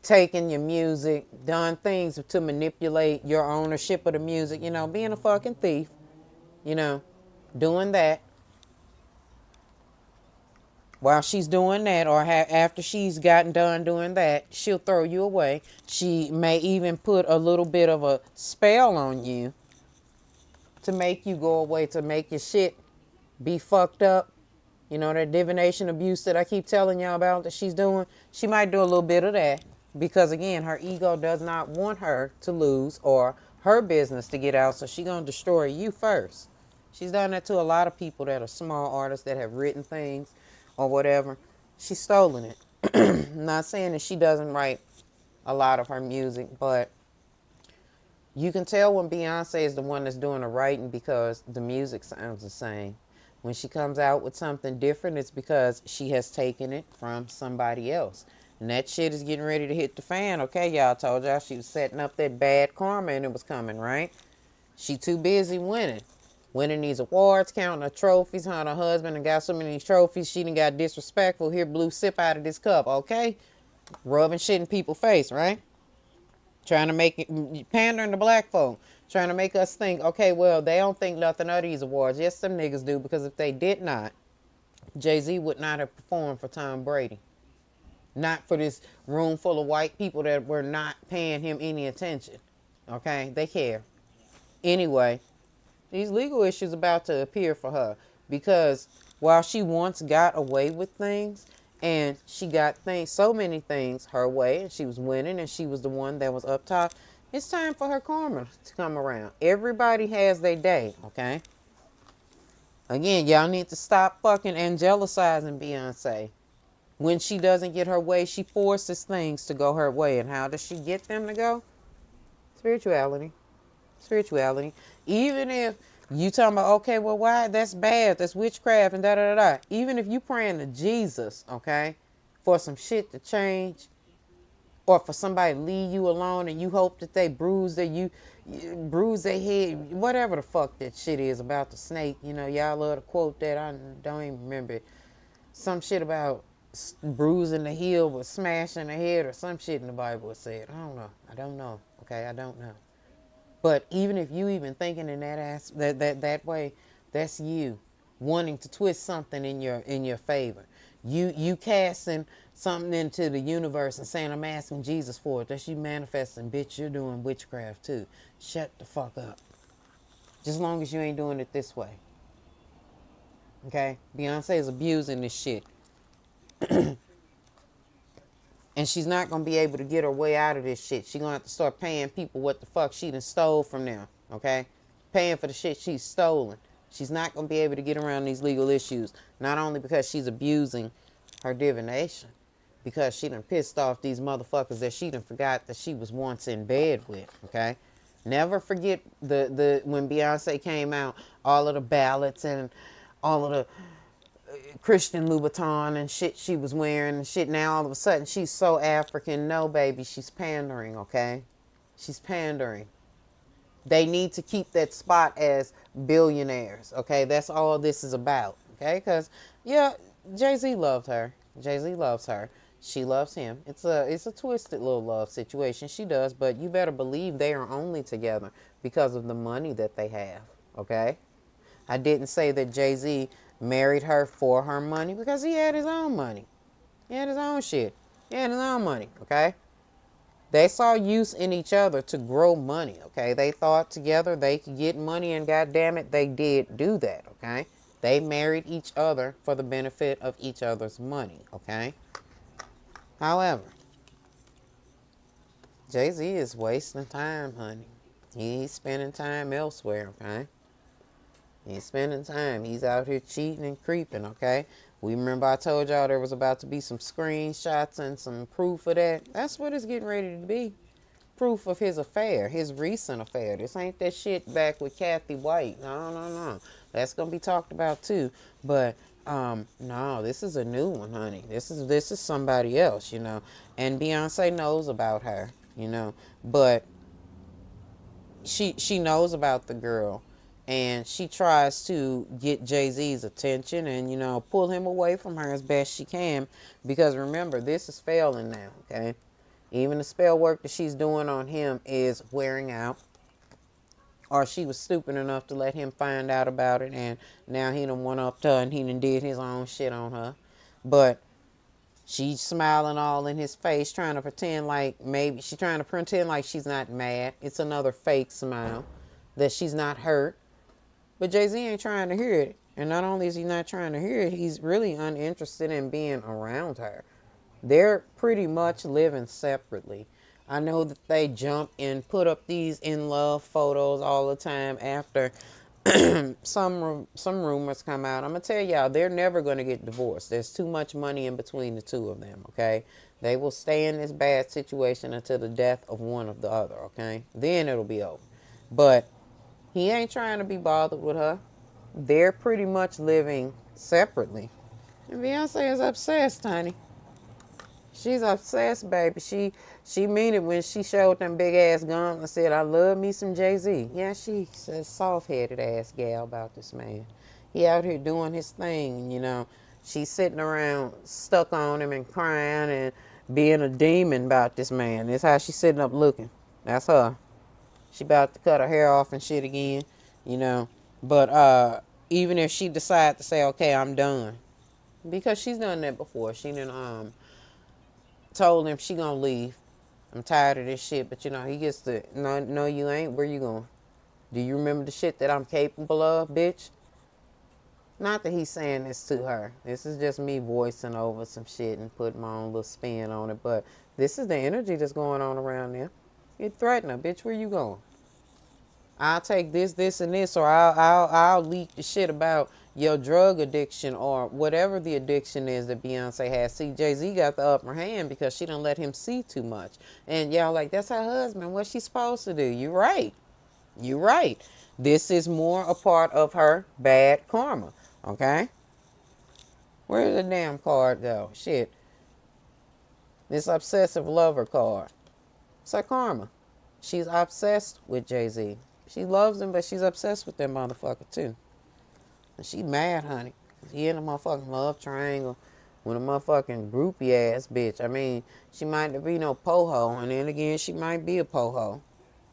taken your music, done things to manipulate your ownership of the music, you know, being a fucking thief, you know, doing that. While she's doing that, or after she's gotten done doing that, she'll throw you away. She may even put a little bit of a spell on you to make you go away, to make your shit be fucked up. You know, that divination abuse that I keep telling y'all about that she's doing. She might do a little bit of that because, again, her ego does not want her to lose or her business to get out, so she's going to destroy you first. She's done that to a lot of people that are small artists that have written things or whatever. She's stolen it. I'm not saying that she doesn't write a lot of her music, but you can tell when Beyonce is the one that's doing the writing because the music sounds the same. When she comes out with something different, it's because she has taken it from somebody else. And that shit is getting ready to hit the fan, okay? Y'all, told y'all she was setting up that bad karma and it was coming, right? She too busy winning these awards, counting her trophies. Her and her husband and got so many trophies, she done got disrespectful. Here, Blue, sip out of this cup, okay? Rubbing shit in people's face, right? Trying to make it, pandering to black folk. Trying to make us think, okay, well, they don't think nothing of these awards. Yes, some niggas do, because if they did not, Jay-Z would not have performed for Tom Brady. Not for this room full of white people that were not paying him any attention. Okay? They care. Anyway, these legal issues about to appear for her because while she once got away with things and she got things, so many things her way, and she was winning and she was the one that was up top, it's time for her karma to come around. Everybody has their day, okay? Again, y'all need to stop fucking angelicizing Beyonce. When she doesn't get her way, she forces things to go her way. And how does she get them to go? Spirituality. Spirituality. Even if you talking about, okay, well, why? That's bad. That's witchcraft and da-da-da-da. Even if you praying to Jesus, okay, for some shit to change, or for somebody to leave you alone and you hope that they bruise their head, whatever the fuck that shit is about the snake. You know, y'all love to quote that. I don't even remember it. Some shit about bruising the heel but smashing the head, or some shit in the Bible said. I don't know. Okay, I don't know. But even if you even thinking in that way, that's you wanting to twist something in your favor. You casting something into the universe and saying, I'm asking Jesus for it. That's you manifesting. Bitch, you're doing witchcraft too. Shut the fuck up. Just as long as you ain't doing it this way. Okay? Beyonce is abusing this shit. And she's not going to be able to get her way out of this shit. She's going to have to start paying people what the fuck she done stole from them. Okay? Paying for the shit she's stolen. She's not going to be able to get around these legal issues. Not only because she's abusing her divination, because she done pissed off these motherfuckers that she done forgot that she was once in bed with. Okay? Never forget the when Beyonce came out, all of the ballots and all of the Christian Louboutin and shit she was wearing and shit. Now all of a sudden she's so African. No, baby, she's pandering, okay? She's pandering. They need to keep that spot as billionaires, okay? That's all this is about, okay? Because, yeah, Jay-Z loved her. Jay-Z loves her. She loves him. It's a twisted little love situation. She does, but you better believe they are only together because of the money that they have. Okay? I didn't say that Jay-Z married her for her money because he had his own money. He had his own shit. He had his own money, okay? They saw use in each other to grow money, okay? They thought together they could get money, and goddamn it, they did do that, okay? They married each other for the benefit of each other's money, okay? However, Jay-Z is wasting time, honey. He's spending time elsewhere, okay? He's spending time. He's out here cheating and creeping, okay? We remember I told y'all there was about to be some screenshots and some proof of that. That's what it's getting ready to be. Proof of his affair, his recent affair. This ain't that shit back with Kathy White. No, no, no. That's going to be talked about too. But, no, this is a new one, honey. This is somebody else, you know. And Beyonce knows about her, you know. But she knows about the girl, and she tries to get Jay-Z's attention and, you know, pull him away from her as best she can, because remember, this is failing now, okay? Even the spell work that she's doing on him is wearing out, or she was stupid enough to let him find out about it, and now he done went up to her and he done did his own shit on her. But she's smiling all in his face, trying to pretend like she's not mad. It's another fake smile, that she's not hurt. But Jay-Z ain't trying to hear it. And not only is he not trying to hear it, he's really uninterested in being around her. They're pretty much living separately. I know that they jump and put up these in love photos all the time after some rumors come out. I'm going to tell y'all, they're never going to get divorced. There's too much money in between the two of them, okay? They will stay in this bad situation until the death of one of the other, okay? Then it'll be over. But he ain't trying to be bothered with her. They're pretty much living separately. And Beyonce is obsessed, honey. She's obsessed, baby. She mean it when she showed them big ass guns and said, I love me some Jay-Z. Yeah, she's a soft-headed ass gal about this man. He out here doing his thing, you know. She's sitting around stuck on him and crying and being a demon about this man. That's how she's sitting up looking. That's her. She about to cut her hair off and shit again, you know. But even if she decides to say, okay, I'm done. Because she's done that before. She done told him she gonna leave. I'm tired of this shit. But, you know, he gets to, no, you ain't. Where you going? Do you remember the shit that I'm capable of, bitch? Not that he's saying this to her. This is just me voicing over some shit and putting my own little spin on it. But this is the energy that's going on around there. You threaten her, bitch. Where you going? I'll take this, and this, or I'll leak the shit about your drug addiction or whatever the addiction is that Beyonce has. See, Jay-Z got the upper hand because she done let him see too much. And y'all like, that's her husband. What's she supposed to do? You're right. You're right. This is more a part of her bad karma. Okay? Where did the damn card go? Shit. This obsessive lover card. It's her karma. She's obsessed with Jay-Z. She loves him, but she's obsessed with that motherfucker too. And she mad, honey. He in a motherfucking love triangle with a motherfucking groupie ass bitch. I mean, she might not be no po-ho, and then again, she might be a po-ho.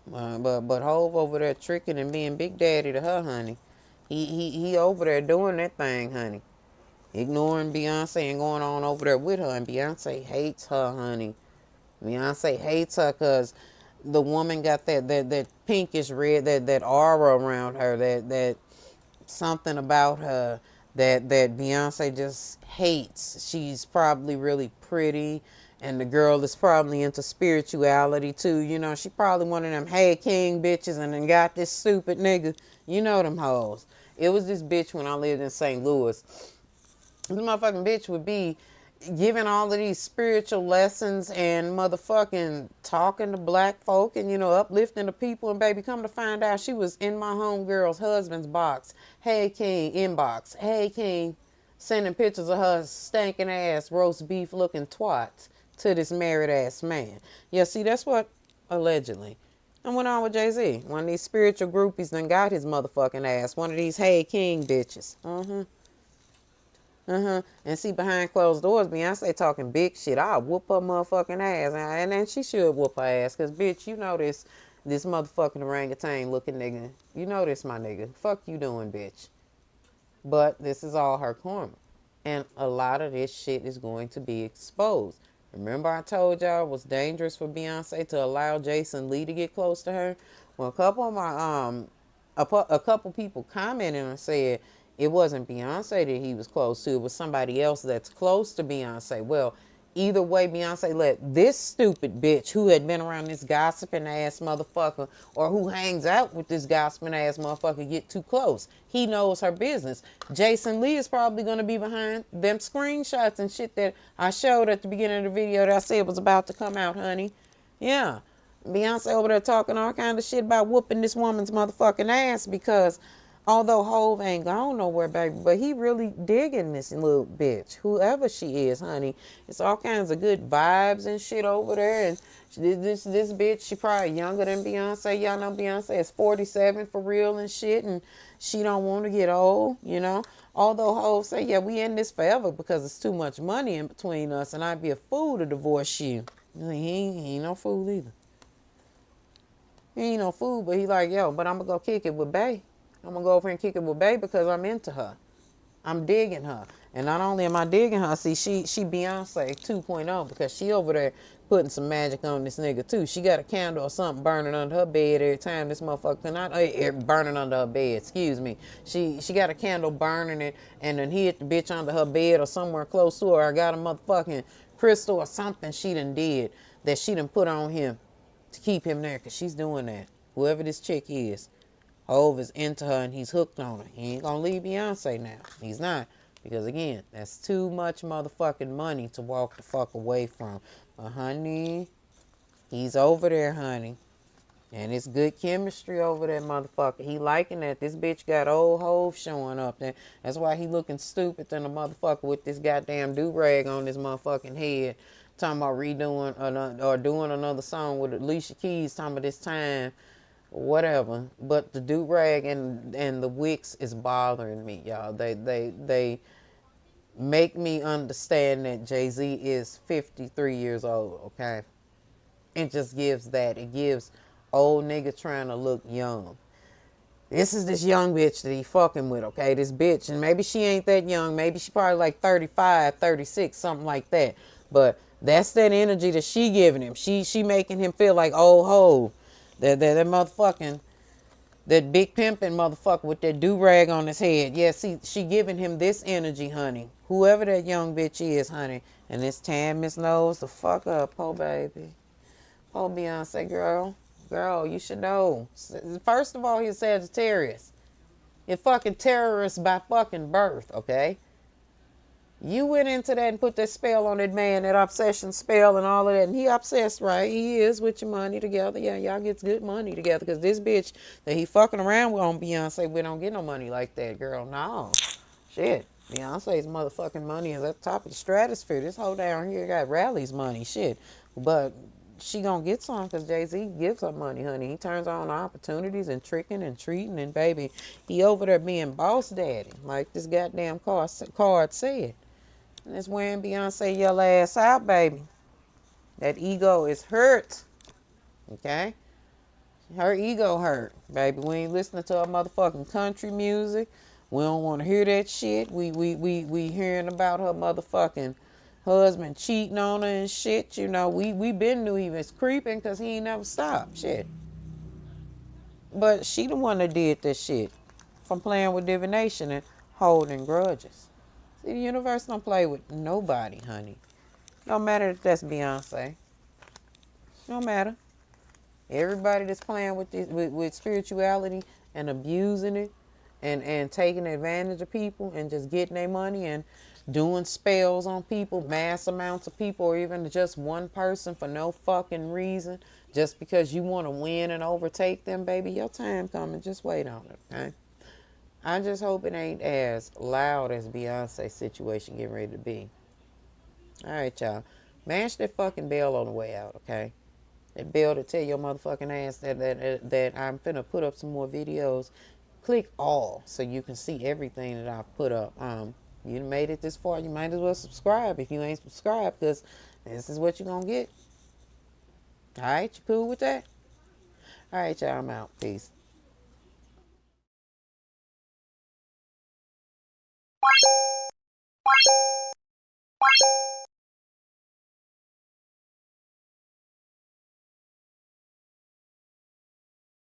But Hov over there tricking and being big daddy to her, honey. He over there doing that thing, honey. Ignoring Beyonce and going on over there with her. And Beyonce hates her, honey. Beyonce hates her because the woman got that pinkish red, that aura around her, that something about her that Beyonce just hates. She's probably really pretty, and the girl is probably into spirituality too. You know, she probably one of them hey king bitches, and then got this stupid nigga. You know them hoes. It was this bitch when I lived in St. Louis. This motherfucking bitch would be giving all of these spiritual lessons and motherfucking talking to black folk and, you know, uplifting the people. And baby, come to find out, she was in my homegirl's husband's box. Hey, King, inbox. Hey, King, sending pictures of her stinking ass, roast beef looking twats to this married ass man. Yeah, see, that's what, allegedly. And went on with Jay-Z. One of these spiritual groupies done got his motherfucking ass. One of these hey, King bitches. And see, behind closed doors, Beyonce talking big shit. I'll whoop her motherfucking ass. And then she should whoop her ass. Because, bitch, you know this motherfucking orangutan looking nigga. You know this, my nigga. Fuck you doing, bitch. But this is all her karma. And a lot of this shit is going to be exposed. Remember I told y'all it was dangerous for Beyonce to allow Jason Lee to get close to her? Well, a couple of my a couple people commented and said it wasn't Beyonce that he was close to, it was somebody else that's close to Beyonce. Well, either way, Beyonce let this stupid bitch who had been around this gossiping ass motherfucker, or who hangs out with this gossiping ass motherfucker, get too close. He knows her business. Jason Lee is probably going to be behind them screenshots and shit that I showed at the beginning of the video that I said was about to come out, honey. Yeah. Beyonce over there talking all kind of shit about whooping this woman's motherfucking ass because although Hove ain't gone nowhere, baby, but he really digging this little bitch, whoever she is, honey. It's all kinds of good vibes and shit over there. And this bitch, she probably younger than Beyonce. Y'all know Beyonce is 47 for real and shit, and she don't want to get old, you know. Although Hove say, yeah, we in this forever because it's too much money in between us, and I'd be a fool to divorce you. He ain't no fool either. He ain't no fool, but he like, yo, but I'm going to go kick it with Bae. I'm going to go over and kick it with Bae because I'm into her. I'm digging her. And not only am I digging her, see, she Beyonce 2.0 because she over there putting some magic on this nigga too. She got a candle or something burning under her bed every time this motherfucker, burning under her bed, excuse me. She got a candle burning it and then hit the bitch under her bed or somewhere close to her. I got a motherfucking crystal or something she done did that she done put on him to keep him there because she's doing that. Whoever this chick is, Hove is into her and he's hooked on her. He ain't gonna leave Beyonce now. He's not. Because again, that's too much motherfucking money to walk the fuck away from. But honey, he's over there, honey. And it's good chemistry over there, motherfucker. He liking that. This bitch got old Hove showing up there. That's why he looking stupid than a motherfucker with this goddamn do-rag on his motherfucking head. Talking about redoing or doing another song with Alicia Keys. Talking about this time. Whatever. But the do-rag and the wicks is bothering me, y'all. They make me understand that Jay-Z is 53 years old, okay? It just gives that. It gives old nigga trying to look young. This is this young bitch that he fucking with, okay? This bitch. And maybe she ain't that young. Maybe she probably like 35, 36, something like that. But that's that energy that she giving him. She making him feel like old hoe. That motherfucking, that big pimping motherfucker with that do-rag on his head. Yeah, see, she giving him this energy, honey. Whoever that young bitch is, honey. And this tan Miss knows the fuck up, po baby. Po Beyonce, girl. Girl, you should know. First of all, he's Sagittarius. You're fucking terrorist by fucking birth, okay? You went into that and put that spell on that man, that obsession spell and all of that. And he obsessed, right? He is with your money together. Yeah, y'all gets good money together. Because this bitch that he fucking around with on Beyonce, we don't get no money like that, girl. No. Shit. Beyonce's motherfucking money is at the top of the stratosphere. This whole down here got Rally's money. Shit. But she gonna get some because Jay-Z gives her money, honey. He turns on opportunities and tricking and treating. And, baby, he over there being boss daddy. Like this goddamn card said. And it's wearing Beyonce your ass out, baby. That ego is hurt. Okay? Her ego hurt, baby. We ain't listening to her motherfucking country music. We don't want to hear that shit. We hearing about her motherfucking husband cheating on her and shit. You know, we been knew he was creeping because he ain't never stopped. Shit. But she the one that did this shit. From playing with divination and holding grudges. See, the universe don't play with nobody, honey. No matter if that's Beyonce. No matter. Everybody that's playing with this, with spirituality and abusing it and taking advantage of people and just getting their money and doing spells on people, mass amounts of people, or even just one person for no fucking reason, just because you want to win and overtake them, baby, your time coming. Just wait on it, okay? I just hope it ain't as loud as Beyonce's situation getting ready to be. All right, y'all. Mash that fucking bell on the way out, okay? That bell to tell your motherfucking ass that I'm finna put up some more videos. Click all so you can see everything that I've put up. You done made it this far, you might as well subscribe if you ain't subscribed, because this is what you're going to get. All right, you cool with that? All right, y'all, I'm out. Peace.